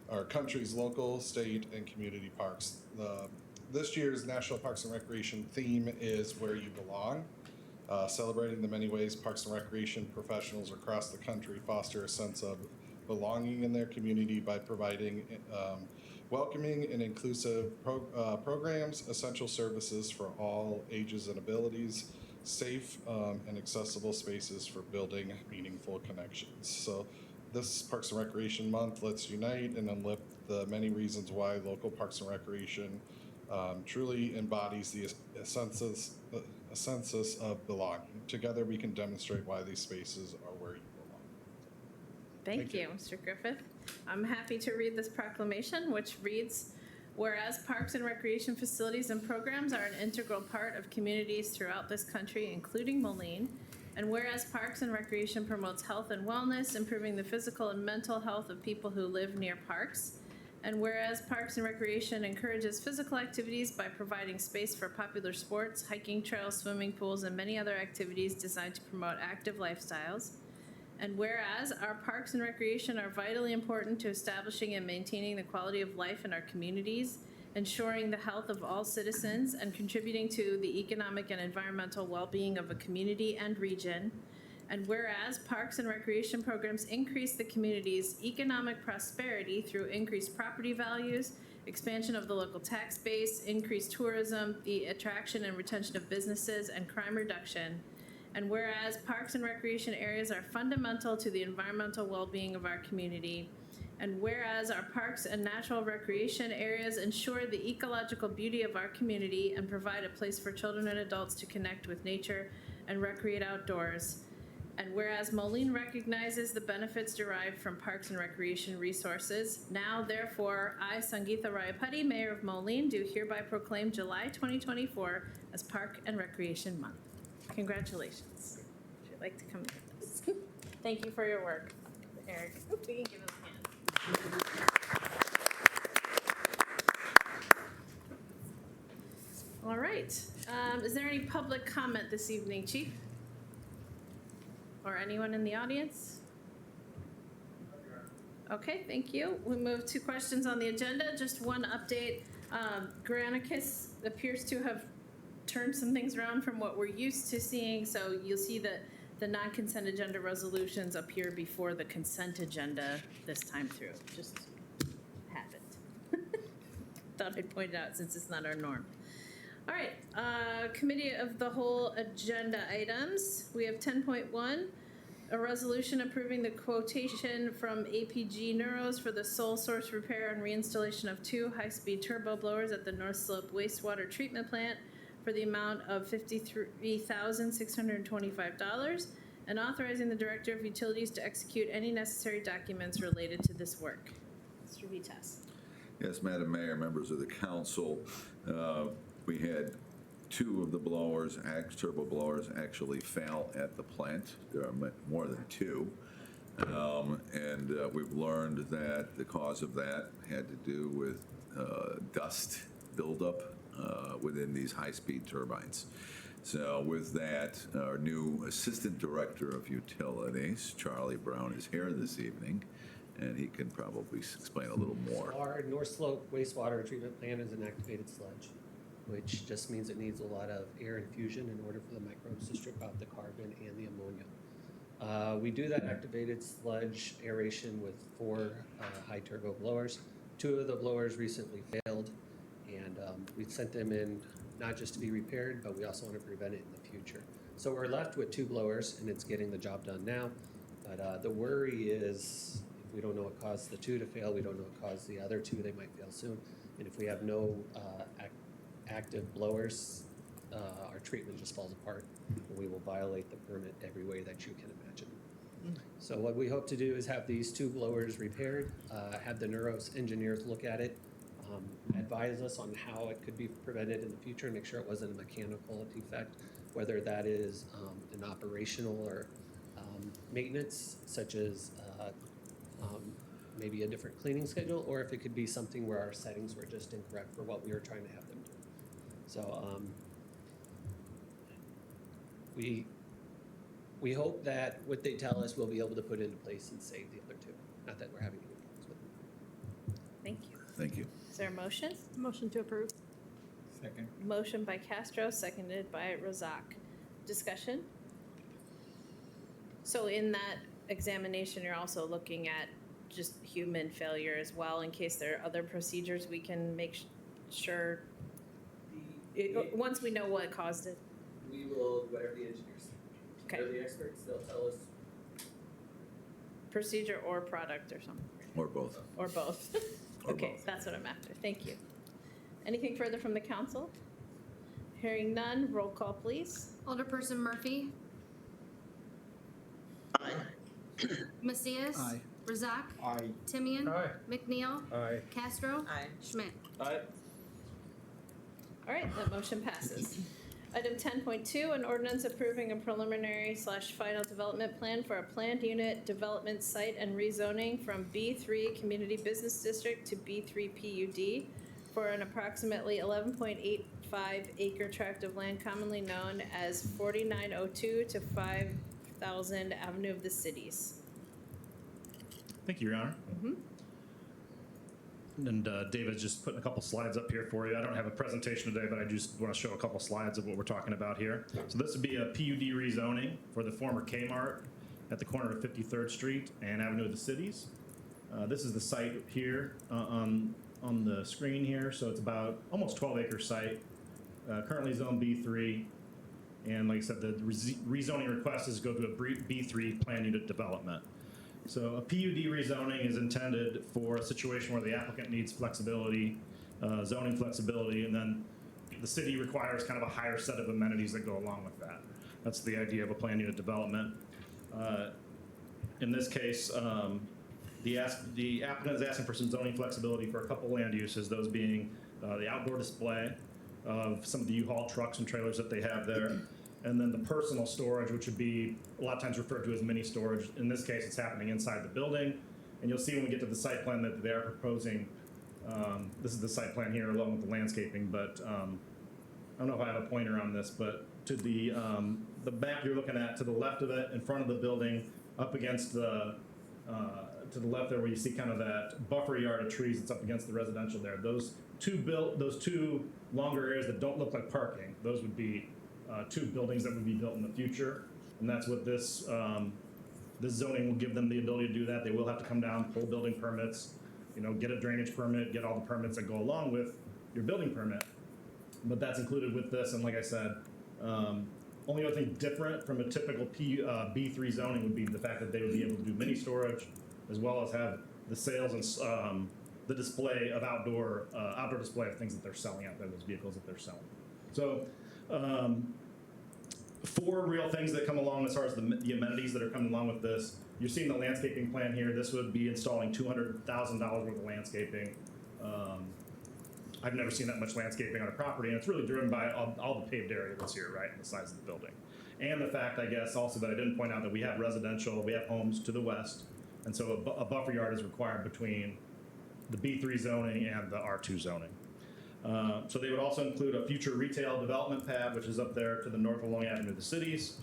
our country's local, state, and community parks. This year's National Parks and Recreation theme is Where You Belong. Celebrating the many ways Parks and Recreation professionals across the country foster a sense of belonging in their community by providing welcoming and inclusive programs, essential services for all ages and abilities, safe and accessible spaces for building meaningful connections. So this Parks and Recreation Month, let's unite and uplift the many reasons why local Parks and Recreation truly embodies the a census of belonging. Together, we can demonstrate why these spaces are where you belong. Thank you, Mr. Griffith. I'm happy to read this proclamation, which reads, whereas parks and recreation facilities and programs are an integral part of communities throughout this country, including Moline, and whereas parks and recreation promotes health and wellness, improving the physical and mental health of people who live near parks, and whereas Parks and Recreation encourages physical activities by providing space for popular sports, hiking trails, swimming pools, and many other activities designed to promote active lifestyles. And whereas our Parks and Recreation are vitally important to establishing and maintaining the quality of life in our communities, ensuring the health of all citizens, and contributing to the economic and environmental well-being of a community and region. And whereas Parks and Recreation programs increase the community's economic prosperity through increased property values, expansion of the local tax base, increased tourism, the attraction and retention of businesses, and crime reduction. And whereas Parks and Recreation areas are fundamental to the environmental well-being of our community. And whereas our parks and natural recreation areas ensure the ecological beauty of our community and provide a place for children and adults to connect with nature and recreate outdoors. And whereas Moline recognizes the benefits derived from parks and recreation resources, now therefore, I, Sangeetha Rayapati, Mayor of Moline, do hereby proclaim July 2024 as Park and Recreation Month. Congratulations. Would you like to come with us? Thank you for your work, Eric. We can give him a hand. All right. Is there any public comment this evening, Chief? Or anyone in the audience? Okay, thank you. We move to questions on the agenda. Just one update. Granicus appears to have turned some things around from what we're used to seeing. So you'll see that the non-consent agenda resolutions appear before the consent agenda this time through. Just happened. Thought I'd point it out since it's not our norm. All right, Committee of the Whole agenda items. We have 10.1, a resolution approving the quotation from APG Neuros for the sole source repair and reinstallation of 2 high-speed turbo blowers at the North Slope wastewater treatment plant for the amount of $53,625, and authorizing the Director of Utilities to execute any necessary documents related to this work. Mr. Vitas. Yes, Madam Mayor, members of the council, we had 2 of the blowers, turbo blowers, actually fail at the plant. There are more than 2. And we've learned that the cause of that had to do with dust buildup within these high-speed turbines. So with that, our new Assistant Director of Utilities, Charlie Brown, is here this evening, and he can probably explain a little more. So our North Slope wastewater treatment plant is an activated sludge, which just means it needs a lot of air infusion in order for the microbes to strip out the carbon and the ammonia. We do that activated sludge aeration with 4 high turbo blowers. 2 of the blowers recently failed, and we sent them in not just to be repaired, but we also want to prevent it in the future. So we're left with 2 blowers, and it's getting the job done now. But the worry is if we don't know what caused the 2 to fail, we don't know what caused the other 2, they might fail soon. And if we have no active blowers, our treatment just falls apart, and we will violate the permit every way that you can imagine. So what we hope to do is have these 2 blowers repaired, have the Neuros engineers look at it, advise us on how it could be prevented in the future and make sure it wasn't a mechanical defect, whether that is an operational or maintenance, such as maybe a different cleaning schedule, or if it could be something where our settings were just incorrect for what we were trying to have them do. So we hope that what they tell us we'll be able to put into place and save the other two. Not that we're having any problems with them. Thank you. Thank you. Is there a motion? Motion to approve. Second. Motion by Castro, seconded by Razak. Discussion? So in that examination, you're also looking at just human failure as well, in case there are other procedures we can make sure, once we know what caused it. We will, whatever the engineers, Okay. they're the experts, they'll tell us. Procedure or product or something, Or both. or both. Or Okay, both. that's what I'm after. Thank you. Anything further from the council? Hearing none, roll call, please. Alderperson Murphy. Aye. Macias. Aye. Razak. Aye. Timian. Aye. McNeil. Aye. Castro. Aye. Schmidt. Aye. All right, that motion passes. Item 10.2, an ordinance approving a preliminary/final development plan for a planned unit development site and rezoning from B3 Community Business District to B3 PUD for an approximately 11.85 acre tract of land commonly known as 4902 to 5000 Avenue of the Cities. Thank you, Your Honor. Mhm. And David's just putting a couple slides up here for you. I don't have a presentation today, but I just want to show a couple slides of what we're talking about here. So this would be a PUD rezoning for the former Kmart at the corner of 53rd Street and Avenue of the Cities. This is the site here on the screen here. So it's about almost 12-acre site, currently zone B3. And like I said, the rezoning request is go to a B3 plan unit development. So a PUD rezoning is intended for a situation where the applicant needs flexibility, zoning flexibility, and then the city requires kind of a higher set of amenities that go along with that. That's the idea of a plan unit development. In this case, the applicant is asking for some zoning flexibility for a couple land uses, those being the outdoor display of some of the U-Haul trucks and trailers that they have there, and then the personal storage, which would be a lot of times referred to as mini storage. In this case, it's happening inside the building. And you'll see when we get to the site plan that they are proposing, this is the site plan here along with the landscaping, but I don't know if I have a pointer on this, but to the map you're looking at, to the left of it, in front of the building, up against the, to the left there where you see kind of that buffer yard of trees that's up against the residential there. Those two longer areas that don't look like parking, those would be two buildings that would be built in the future, and that's what this this zoning will give them the ability to do that. They will have to come down, pull building permits, get a drainage permit, get all the permits that go along with your building permit. But that's included with this, and like I said, only other thing different from a typical B3 zoning would be the fact that they would be able to do mini storage, as well as have the sales and the display of outdoor display of things that they're selling out there, those vehicles that they're selling. So. Four real things that come along as far as the amenities that are coming along with this. You're seeing the landscaping plan here. This would be installing $200,000 worth of landscaping. I've never seen that much landscaping on a property, and it's really driven by all the paved area that's here, right, and the size of the building. And the fact, I guess, also that I didn't point out that we have residential, we have homes to the west, and so a buffer yard is required between the B3 zoning and the R2 zoning. So they would also include a future retail development pad, which is up there to the north along Avenue of the Cities.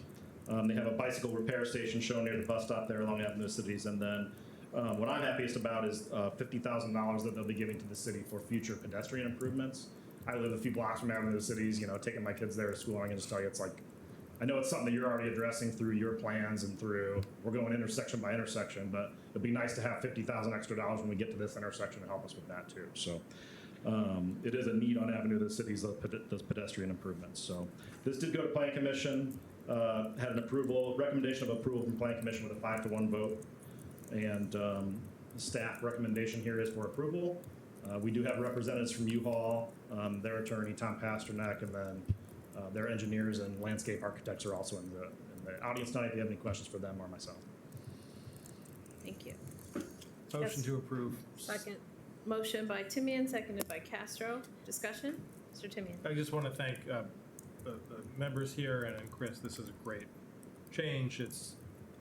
They have a bicycle repair station shown near the bus stop there along Avenue of the Cities. And then what I'm happiest about is $50,000 that they'll be giving to the city for future pedestrian improvements. I live a few blocks from Avenue of the Cities, taking my kids there to school. I can just tell you, it's like, I know it's something that you're already addressing through your plans and through, we're going intersection by intersection, but it'd be nice to have $50,000 extra when we get to this intersection to help us with that too. So. It is a need on Avenue of the Cities, those pedestrian improvements. So this did go to Plan Commission, had an recommendation of approval from Plan Commission with a 5-to-1 vote. And staff recommendation here is for approval. We do have representatives from U-Haul, their attorney, Tom Pasternak, and then their engineers and landscape architects are also in the audience tonight if you have any questions for them or myself. Thank you. Motion to approve. Second. Motion by Timian, seconded by Castro. Discussion? Mr. Timian. I just want to thank the members here and Chris. This is a great change. It's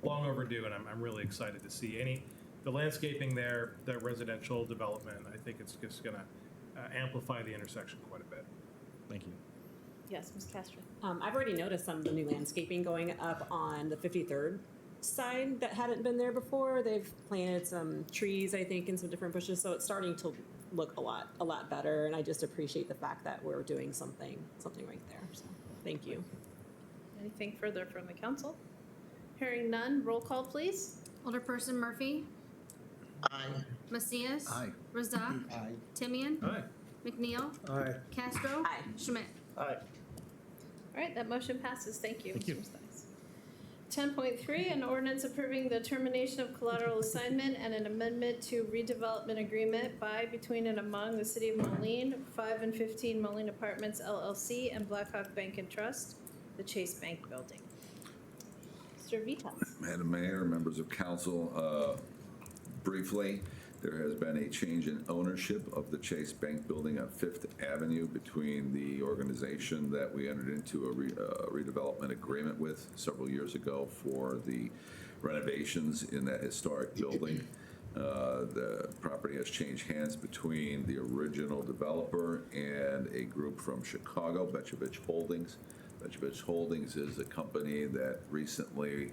long overdue, and I'm really excited to see the landscaping there, that residential development. I think it's just going to amplify the intersection quite a bit. Thank you. Yes, Ms. Castro. I've already noticed some of the new landscaping going up on the 53rd side that hadn't been there before. They've planted some trees, I think, and some different bushes, so it's starting to look a lot better. And I just appreciate the fact that we're doing something right there. So thank you. Anything further from the council? Hearing none, roll call, please. Alderperson Murphy. Aye. Macias. Aye. Razak. Aye. Timian. Aye. McNeil. Aye. Castro. Aye. Schmidt. Aye. All right, that motion passes. Thank you, Thank you. Mr. Stiles. 10.3, an ordinance approving the termination of collateral assignment and an amendment to redevelopment agreement by, between, and among the City of Moline, 5 and 15 Moline Apartments LLC, and Blackhawk Bank and Trust, the Chase Bank Building. Mr. Vitas. Madam Mayor, members of council, briefly, there has been a change in ownership of the Chase Bank Building on Fifth Avenue between the organization that we entered into a redevelopment agreement with several years ago for the renovations in that historic building. The property has changed hands between the original developer and a group from Chicago, Betchovich Holdings. Betchovich Holdings is a company that recently,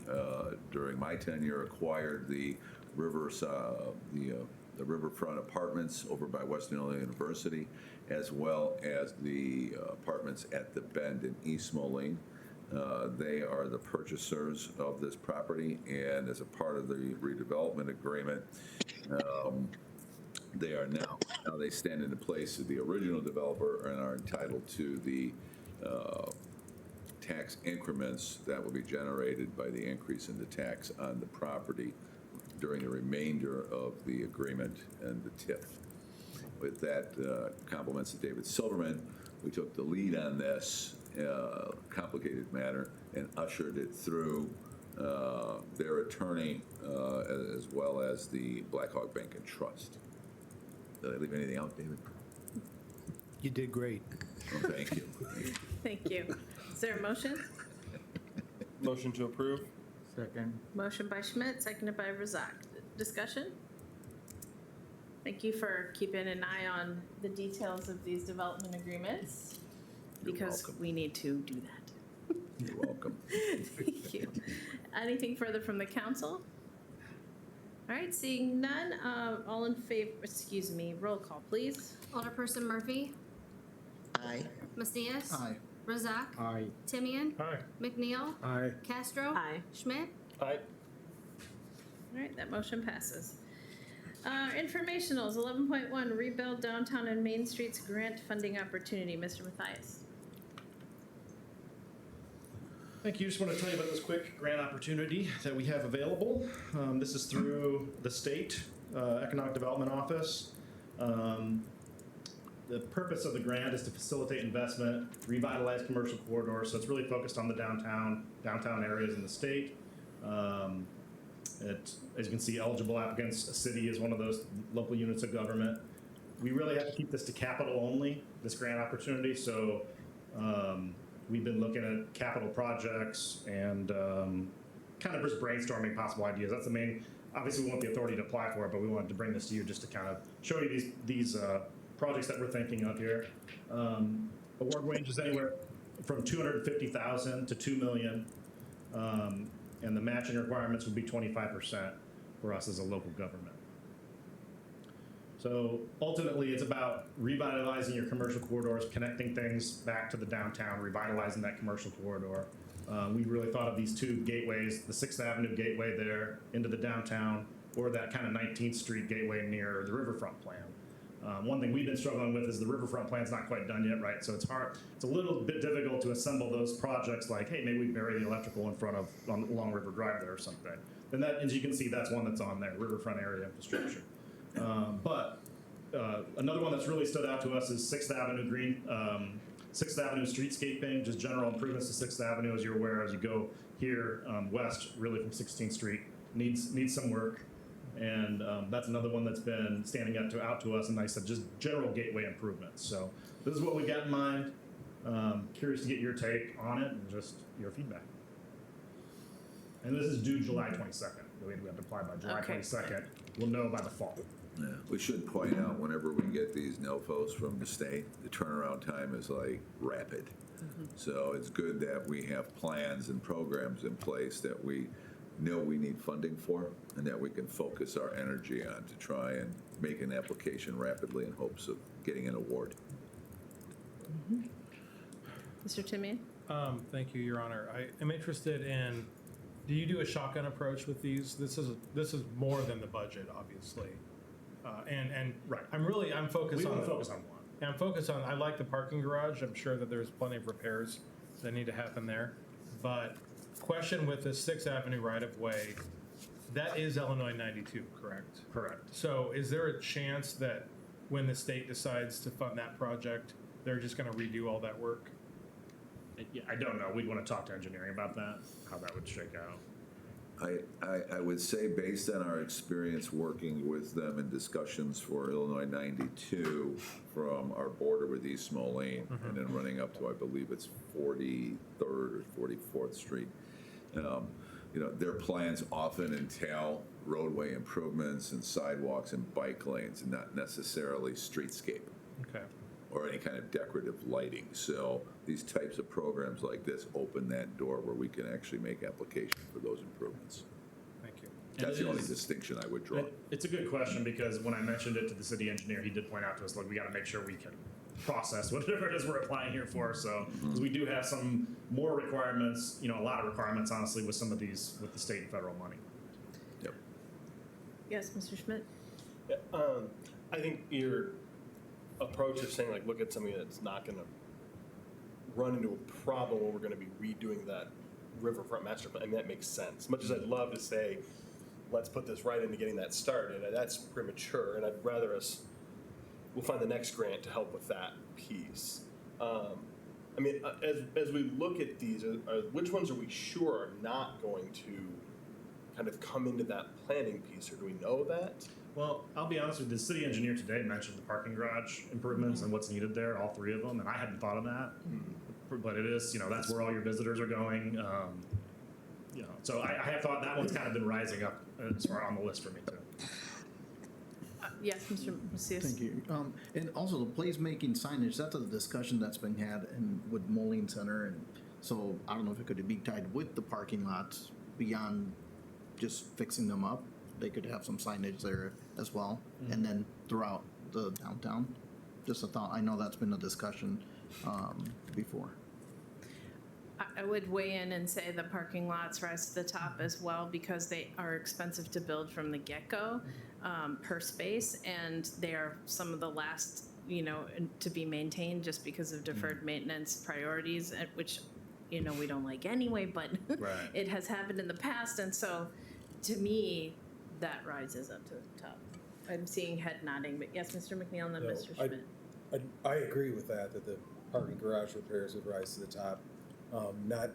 during my tenure, acquired the riverfront apartments over by Western Illinois University, as well as the apartments at the Bend in East Moline. They are the purchasers of this property, and as a part of the redevelopment agreement, they are now they stand in the place of the original developer and are entitled to the tax increments that will be generated by the increase in the tax on the property during the remainder of the agreement and the TIF. With that, compliments to David Silverman. We took the lead on this complicated matter and ushered it through their attorney as well as the Blackhawk Bank and Trust. Did I leave anything out, David? You did great. Well, thank you. Thank you. Is there a motion? Motion to approve. Second. Motion by Schmidt, seconded by Razak. Discussion? Thank you for keeping an eye on the details of these development agreements, because we need to do that. You're welcome. Thank you. Anything further from the council? All right, seeing none, all in favor, excuse me, roll call, please. Alderperson Murphy. Aye. Macias. Aye. Razak. Aye. Timian. Aye. McNeil. Aye. Castro. Aye. Schmidt. Aye. All right, that motion passes. Informationals, 11.1, rebuild downtown and Main Streets grant funding opportunity. Mr. Mathias. Thank you. Just want to tell you about this quick grant opportunity that we have available. This is through the state Economic Development Office. The purpose of the grant is to facilitate investment, revitalize commercial corridors. So it's really focused on the downtown areas in the state. As you can see, eligible applicants, a city is one of those local units of government. We really have to keep this to capital only, this grant opportunity. So we've been looking at capital projects and kind of just brainstorming possible ideas. That's the main, obviously we want the authority to apply for it, but we wanted to bring this to you just to kind of show you these projects that we're thinking of here. Award ranges anywhere from $250,000 to $2 million. And the matching requirements would be 25% for us as a local government. So ultimately, it's about revitalizing your commercial corridors, connecting things back to the downtown, revitalizing that commercial corridor. We really thought of these two gateways, the 6th Avenue gateway there into the downtown, or that kind of 19th Street gateway near the riverfront plan. One thing we've been struggling with is the riverfront plan's not quite done yet, right? So it's hard, it's a little bit difficult to assemble those projects like, hey, maybe we bury the electrical in front of, along River Drive there or something. And that, as you can see, that's one that's on there, riverfront area infrastructure. But another one that's really stood out to us is 6th Avenue 6th Avenue streetscaping, just general improvements to 6th Avenue, as you're aware, as you go here west, really from 16th Street, needs some work. And that's another one that's been standing out to us, and like I said, just general gateway improvements. So this is what we got in mind. Curious to get your take on it and just your feedback. And this is due July 22nd. We have to apply by July 22nd. We'll know by the fall. Yeah, we should point out whenever we get these NOFOs from the state, the turnaround time is like rapid. So it's good that we have plans and programs in place that we know we need funding for and that we can focus our energy on to try and make an application rapidly in hopes of getting an award. Mr. Timian? Thank you, Your Honor. I am interested in, do you do a shotgun approach with these? This is more than the budget, obviously. Right. I'm focused We on. want to focus on one. Yeah, I'm focused on, I like the parking garage. I'm sure that there's plenty of repairs that need to happen there. But question with the 6th Avenue right-of-way, that is Illinois 92, correct? Correct. So is there a chance that when the state decides to fund that project, they're just going to redo all that work? Yeah, I don't know. We'd want to talk to engineering about that, how that would shake out. I would say based on our experience working with them in discussions for Illinois 92 from our border with East Moline and then running up to, I believe it's 43rd or 44th Street. Their plans often entail roadway improvements and sidewalks and bike lanes and not necessarily streetscape. Okay. Or any kind of decorative lighting. So these types of programs like this open that door where we can actually make application for those improvements. Thank you. That's the only distinction I would draw. It's a good question because when I mentioned it to the city engineer, he did point out to us, look, we got to make sure we can process whatever it is we're applying here for. So, because we do have some more requirements, a lot of requirements, honestly, with some of these, with the state and federal money. Yep. Yes, Mr. Schmidt? Yeah, I think your approach of saying, like, look at something that's not going to run into a problem when we're going to be redoing that riverfront master plan, that makes sense. Much as I'd love to say, let's put this right into getting that started, that's premature, and I'd rather we'll find the next grant to help with that piece. As we look at these, which ones are we sure are not going to kind of come into that planning piece, or do we know that? Well, I'll be honest with you, the city engineer today mentioned the parking garage improvements and what's needed there, all 3 of them, and I hadn't thought of that. But it is, that's where all your visitors are going. So I have thought that one's kind of been rising up as far on the list for me too. Yes, Mr. Macias? Thank you. And also the placemaking signage, that's a discussion that's been had with Moline Center. And so I don't know if it could be tied with the parking lots beyond just fixing them up. They could have some signage there as well. And then throughout the downtown, just a thought. I know that's been a discussion before. I would weigh in and say the parking lots rise to the top as well because they are expensive to build from the get-go per space, and they are some of the last, to be maintained just because of deferred maintenance priorities, which, we don't like anyway, but it has happened in the past, and so to me, that rises up to the top. I'm seeing head nodding, but yes, Mr. McNeil and then Mr. Schmidt. I agree with that the parking garage repairs would rise to the top. About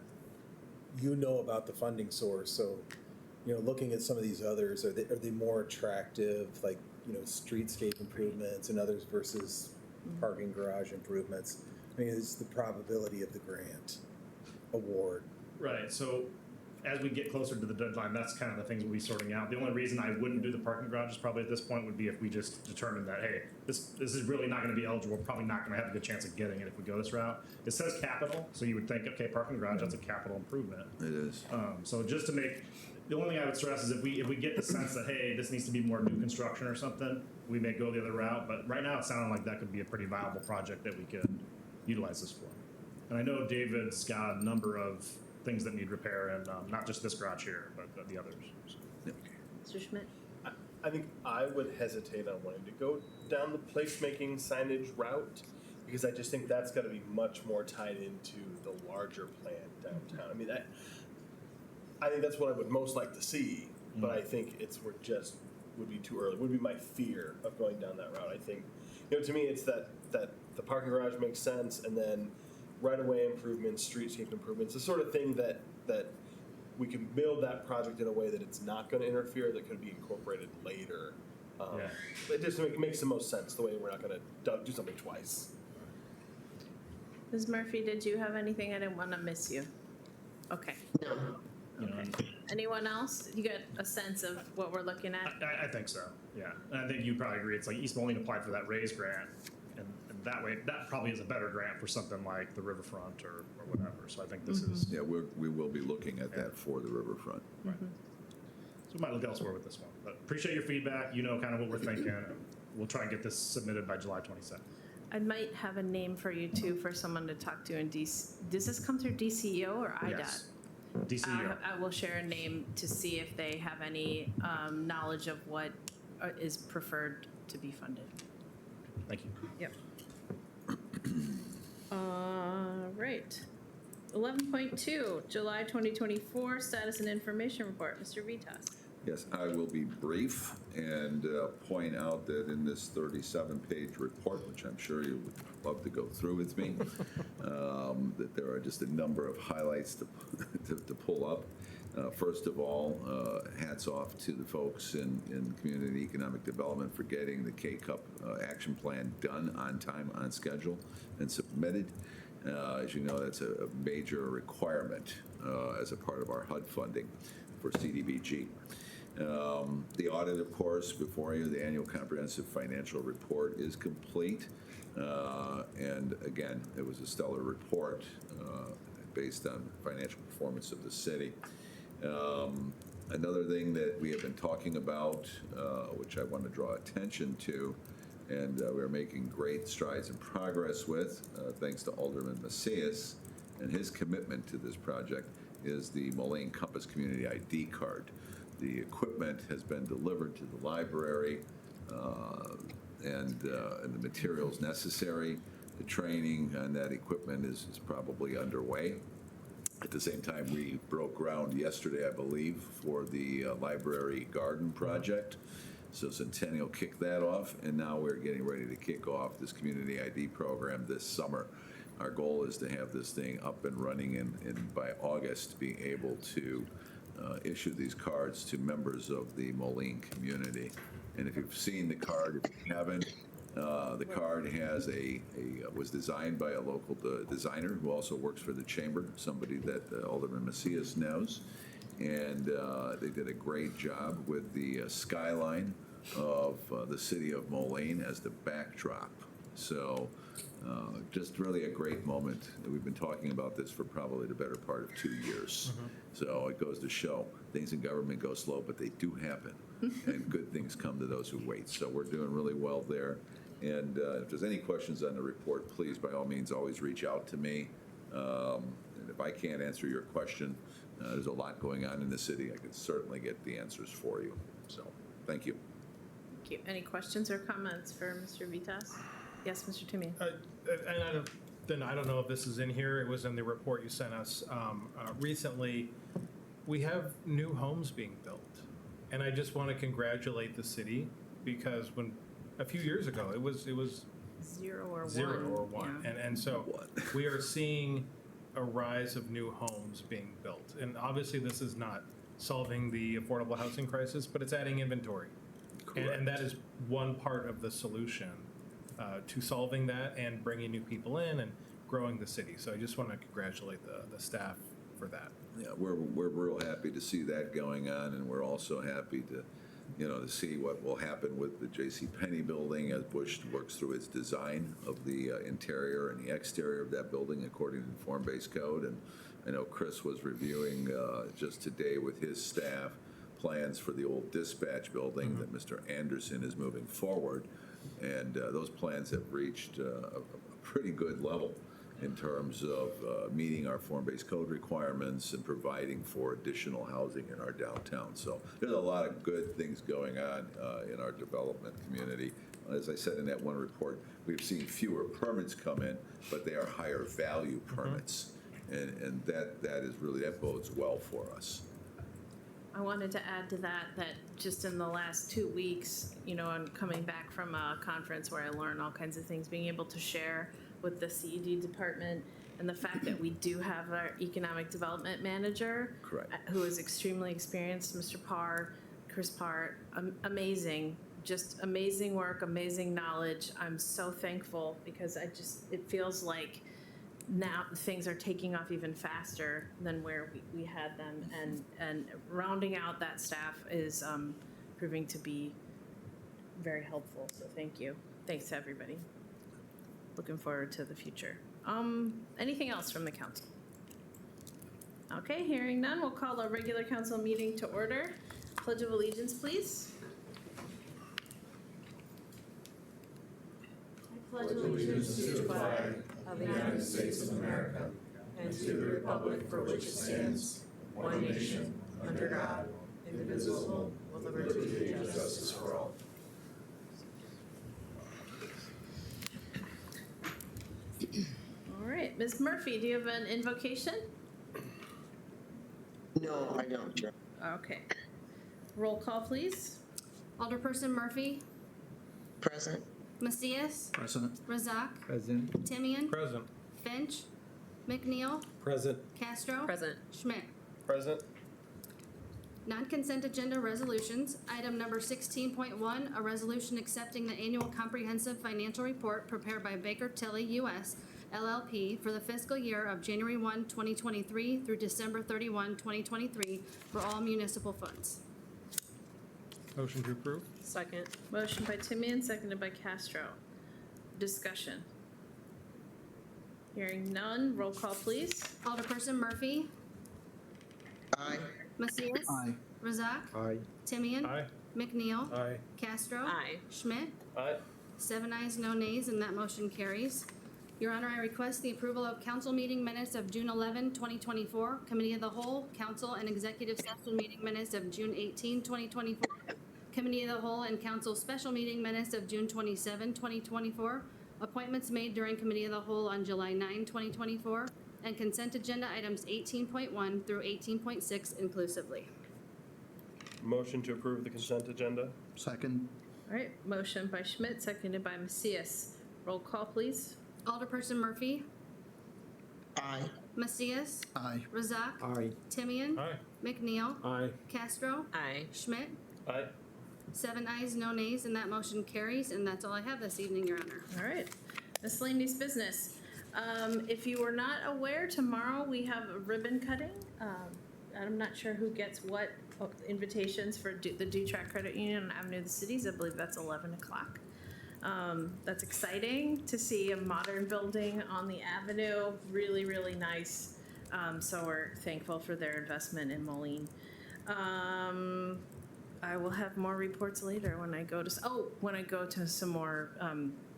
the funding source, so looking at some of these others, are they more attractive, like streetscape improvements and others versus parking garage improvements? Is the probability of the grant award? Right. So as we get closer to the deadline, that's kind of the things we'll be sorting out. The only reason I wouldn't do the parking garages probably at this point would be if we just determined that, hey, this is really not going to be eligible. We're probably not going to have a good chance of getting it if we go this route. It says capital, so you would think, okay, parking garage, that's a capital improvement. It is. So just to make, the only thing I would stress is if we get the sense that, hey, this needs to be more new construction or something, we may go the other route. But right now it sounded like that could be a pretty viable project that we could utilize this for. And I know David's got a number of things that need repair, and not just this garage here, but the others. So. Mr. Schmidt? I think I would hesitate on wanting to go down the placemaking signage route because I just think that's got to be much more tied into the larger plan downtown. I think that's what I would most like to see, but I think would be too early. Would be my fear of going down that route. I think, to me, it's that the parking garage makes sense, and then right-of-way improvements, streetscape improvements, the sort of thing that we can build that project in a way that it's not going to interfere, that could be incorporated later. It just makes the most sense, the way we're not going to do something twice. Ms. Murphy, did you have anything? I didn't want to miss you. Okay. You know, Anyone else? You got a sense of what we're looking at? I think so, yeah. And I think you'd probably agree, it's like East Moline applied for that RAISE grant, and that way, that probably is a better grant for something like the riverfront or whatever. So I think this is, Yeah, we will be looking at that for the riverfront. so we might look elsewhere with this one. But appreciate your feedback, you know kind of what we're thinking. And we'll try and get this submitted by July 27th. I might have a name for you too, for someone to talk to in DC. Does this come through DCEO or IDOT? Yes. DCEO. I will share a name to see if they have any knowledge of what is preferred to be funded. Thank you. Yep. Right. 11.2, July 2024 Status and Information Report. Mr. Vitas. Yes, I will be brief and point out that in this 37-page report, which I'm sure you would love to go through with me, that there are just a number of highlights to pull up. First of all, hats off to the folks in Community Economic Development for getting the K-Cup action plan done on time, on schedule, and submitted. As you know, that's a major requirement as a part of our HUD funding for CDBG. The audit, of course, before you, the annual comprehensive financial report is complete. And again, it was a stellar report based on financial performance of the city. Another thing that we have been talking about, which I want to draw attention to, and we're making great strides and progress with, thanks to Alderman Macias and his commitment to this project, is the Moline Compass Community ID card. The equipment has been delivered to the library, and the materials necessary. The training on that equipment is probably underway. At the same time, we broke ground yesterday, I believe, for the library garden project. So Centennial kicked that off, and now we're getting ready to kick off this community ID program this summer. Our goal is to have this thing up and running and by August be able to issue these cards to members of the Moline community. And if you've seen the card, if you haven't, the card has was designed by a local designer who also works for the chamber, somebody that Alderman Macias knows. And they did a great job with the skyline of the city of Moline as the backdrop. So just really a great moment. We've been talking about this for probably the better part of 2 years. So it goes to show things in government go slow, but they do happen. And good things come to those who wait. So we're doing really well there. And if there's any questions on the report, please, by all means, always reach out to me. And if I can't answer your question, there's a lot going on in the city. I can certainly get the answers for you. So thank you. Thank you. Any questions or comments for Mr. Vitas? Yes, Mr. Toomey. And I don't know if this is in here. It was in the report you sent us recently. We have new homes being built, and I just want to congratulate the city because when a few years ago it was 0 or 1. 0 or 1, Yeah. and so we are seeing a rise of new homes being built, and obviously this is not solving the affordable housing crisis, but it's adding inventory, and that is one part of the solution to solving that and bringing new people in and growing the city. So I just want to congratulate the staff for that. Yeah, we're real happy to see that going on, and we're also happy to, to see what will happen with the JCPenney building as Bush works through its design of the interior and the exterior of that building according to the form-based code. And I know Chris was reviewing just today with his staff plans for the old dispatch building that Mr. Anderson is moving forward. And those plans have reached a pretty good level in terms of meeting our form-based code requirements and providing for additional housing in our downtown. So there's a lot of good things going on in our development community. As I said in that one report, we've seen fewer permits come in, but they are higher value permits. And that is really, that bodes well for us. I wanted to add to that just in the last 2 weeks, I'm coming back from a conference where I learned all kinds of things, being able to share with the CED department and the fact that we do have our economic development manager. Correct. Who is extremely experienced, Mr. Parr, Chris Parr, amazing, just amazing work, amazing knowledge. I'm so thankful because it feels like now things are taking off even faster than where we had them, and rounding out that staff is proving to be very helpful, so thank you. Thanks to everybody. Looking forward to the future. Anything else from the council? Okay, hearing none, we'll call our regular council meeting to order. Pledge of allegiance, please. I pledge allegiance to the flag of the United States of America and to the republic for which it stands, one nation, under God, indivisible, with liberty and justice for all. All right, Ms. Murphy, do you have an invocation? No, I don't, Chair. Okay. Roll call, please. Alderperson Murphy, Present. Macias, President. Razak, Present. Timian, Present. Finch, McNeil, Present. Castro, Present. Schmidt. Present. Non-consent agenda resolutions. Item number 16.1, a resolution accepting the annual comprehensive financial report prepared by Baker Tilly US LLP for the fiscal year of January 1, 2023 through December 31, 2023 for all municipal funds. Motion to approve? Second. Motion by Timian, seconded by Castro. Discussion. Hearing none, roll call, please. Alderperson Murphy, Aye. Macias. Aye. Razak. Aye. Timian. Aye. McNeil. Aye. Castro. Aye. Schmidt. Aye. 7 ayes, no nays, and that motion carries. Your Honor, I request the approval of council meeting minutes of June 11, 2024, Committee of the Whole, Council and Executive Session meeting minutes of June 18, 2024, Committee of the Whole and Council special meeting minutes of June 27, 2024, appointments made during Committee of the Whole on July 9, 2024, and consent agenda items 18.1 through 18.6 inclusively. Motion to approve the consent agenda? Second. All right, motion by Schmidt, seconded by Macias. Roll call, please. Alderperson Murphy, Aye. Macias, Aye. Razak, Aye. Timian, Aye. McNeil, Aye. Castro, Aye. Schmidt. Aye. 7 ayes, no nays, and that motion carries, and that's all I have this evening, Your Honor. All right, miscellaneous business. If you were not aware, tomorrow we have a ribbon cutting. I'm not sure who gets what invitations for the Due-Track Credit Union on Avenue of the Cities. I believe that's 11 o'clock. That's exciting to see a modern building on the avenue. Really, really nice. So we're thankful for their investment in Moline. I will have more reports later when I go to some more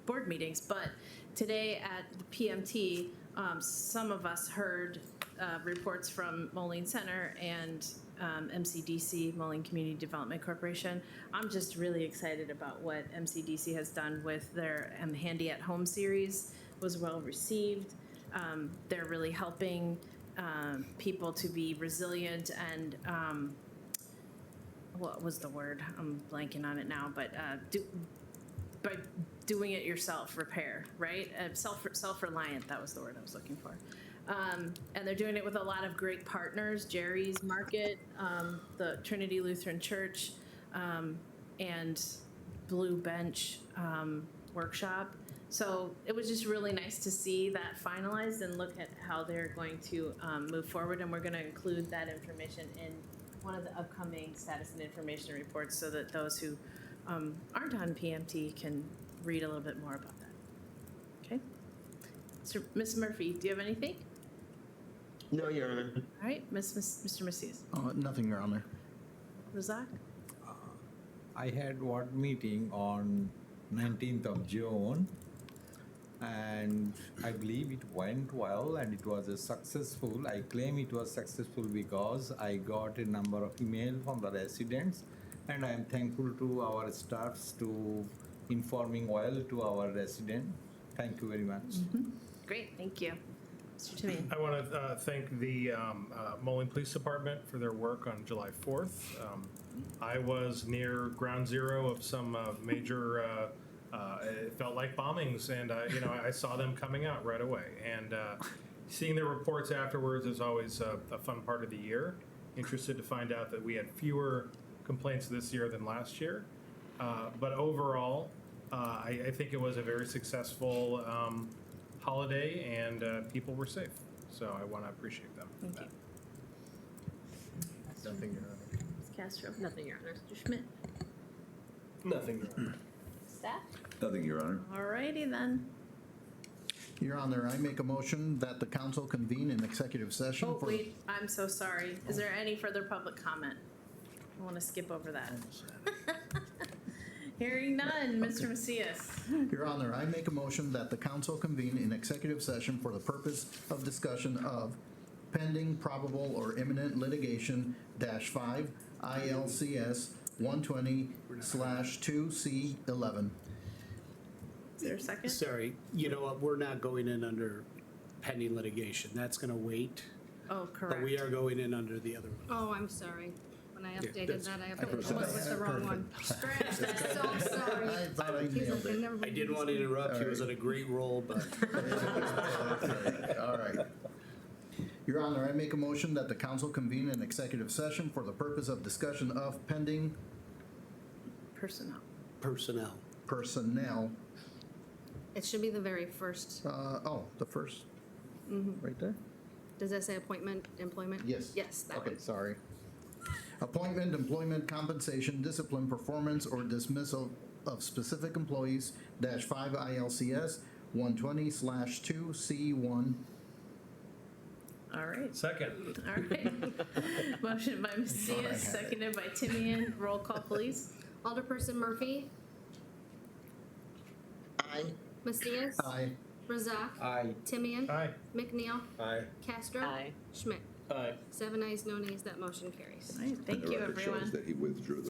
board meetings. But today at the PMT, some of us heard reports from Moline Center and MCDC, Moline Community Development Corporation. I'm just really excited about what MCDC has done with their Handy at Home series. Was well received. They're really helping people to be resilient and what was the word? I'm blanking on it now, but by doing it yourself, repair, right? Self-reliant, that was the word I was looking for. And they're doing it with a lot of great partners, Jerry's Market, the Trinity Lutheran Church, and Blue Bench Workshop. So it was just really nice to see that finalized and look at how they're going to move forward. And we're going to include that information in one of the upcoming status and information reports so that those who aren't on PMT can read a little bit more about that. Okay? So, Ms. Murphy, do you have anything? No, Your Honor. All right, Mr. Macias. Nothing, Your Honor. Razak? I had ward meeting on 19th of June, and I believe it went well and it was a successful. I claim it was successful because I got a number of emails from the residents, and I am thankful to our staffs to informing well to our residents. Thank you very much. Mm-hmm. Great, thank you. Mr. Timian. I want to thank the Moline Police Department for their work on July 4th. I was near ground zero of some major, it felt like bombings, and I saw them coming out right away. And Seeing their reports afterwards is always a fun part of the year. Interested to find out that we had fewer complaints this year than last year. But overall, I think it was a very successful holiday, and people were safe. So I want to appreciate them for that. Nothing, Your Honor. Ms. Castro. Nothing, Your Honor. Mr. Schmidt. Nothing, Your Honor. Staff. Nothing, Your Honor. Alrighty then. Your Honor, I make a motion that the council convene an executive session Oh, for. wait, I'm so sorry. Is there any further public comment? I want to skip over that. Hearing none, Mr. Macias. Your Honor, I make a motion that the council convene an executive session for the purpose of discussion of pending, probable, or imminent litigation -5 ILCS 120/2C11. Is there a second? Sorry, you know what, we're not going in under pending litigation. That's going to wait. Oh, But we correct. are going in under the other one. Oh, I'm sorry. When I updated that's- that, I I updated thought it with the wrong one. Scratch that. So sorry. I thought I He's nailed like, it. never I mind. didn't want to interrupt. He was on a great roll, but All right. Your Honor, I make a motion that the council convene an executive session for the purpose of discussion of pending Personnel. personnel. personnel. It should be the very first. The first, Mhm. right there? Does that say appointment, employment? Yes. Yes, that Okay, one. sorry. Appointment, employment, compensation, discipline, performance, or dismissal of specific employees -5 ILCS 120/2C1. All right. Second. All right. Motion by Macias, seconded by Timian. Roll call, please. Alderperson Murphy? Aye. Macias? Aye. Razak? Aye. Timian? Aye. McNeil? Aye. Castro? Aye. Schmidt? Aye. 7 ayes, no nays. That motion carries. All right, thank And the you, record shows everyone. that he withdrew the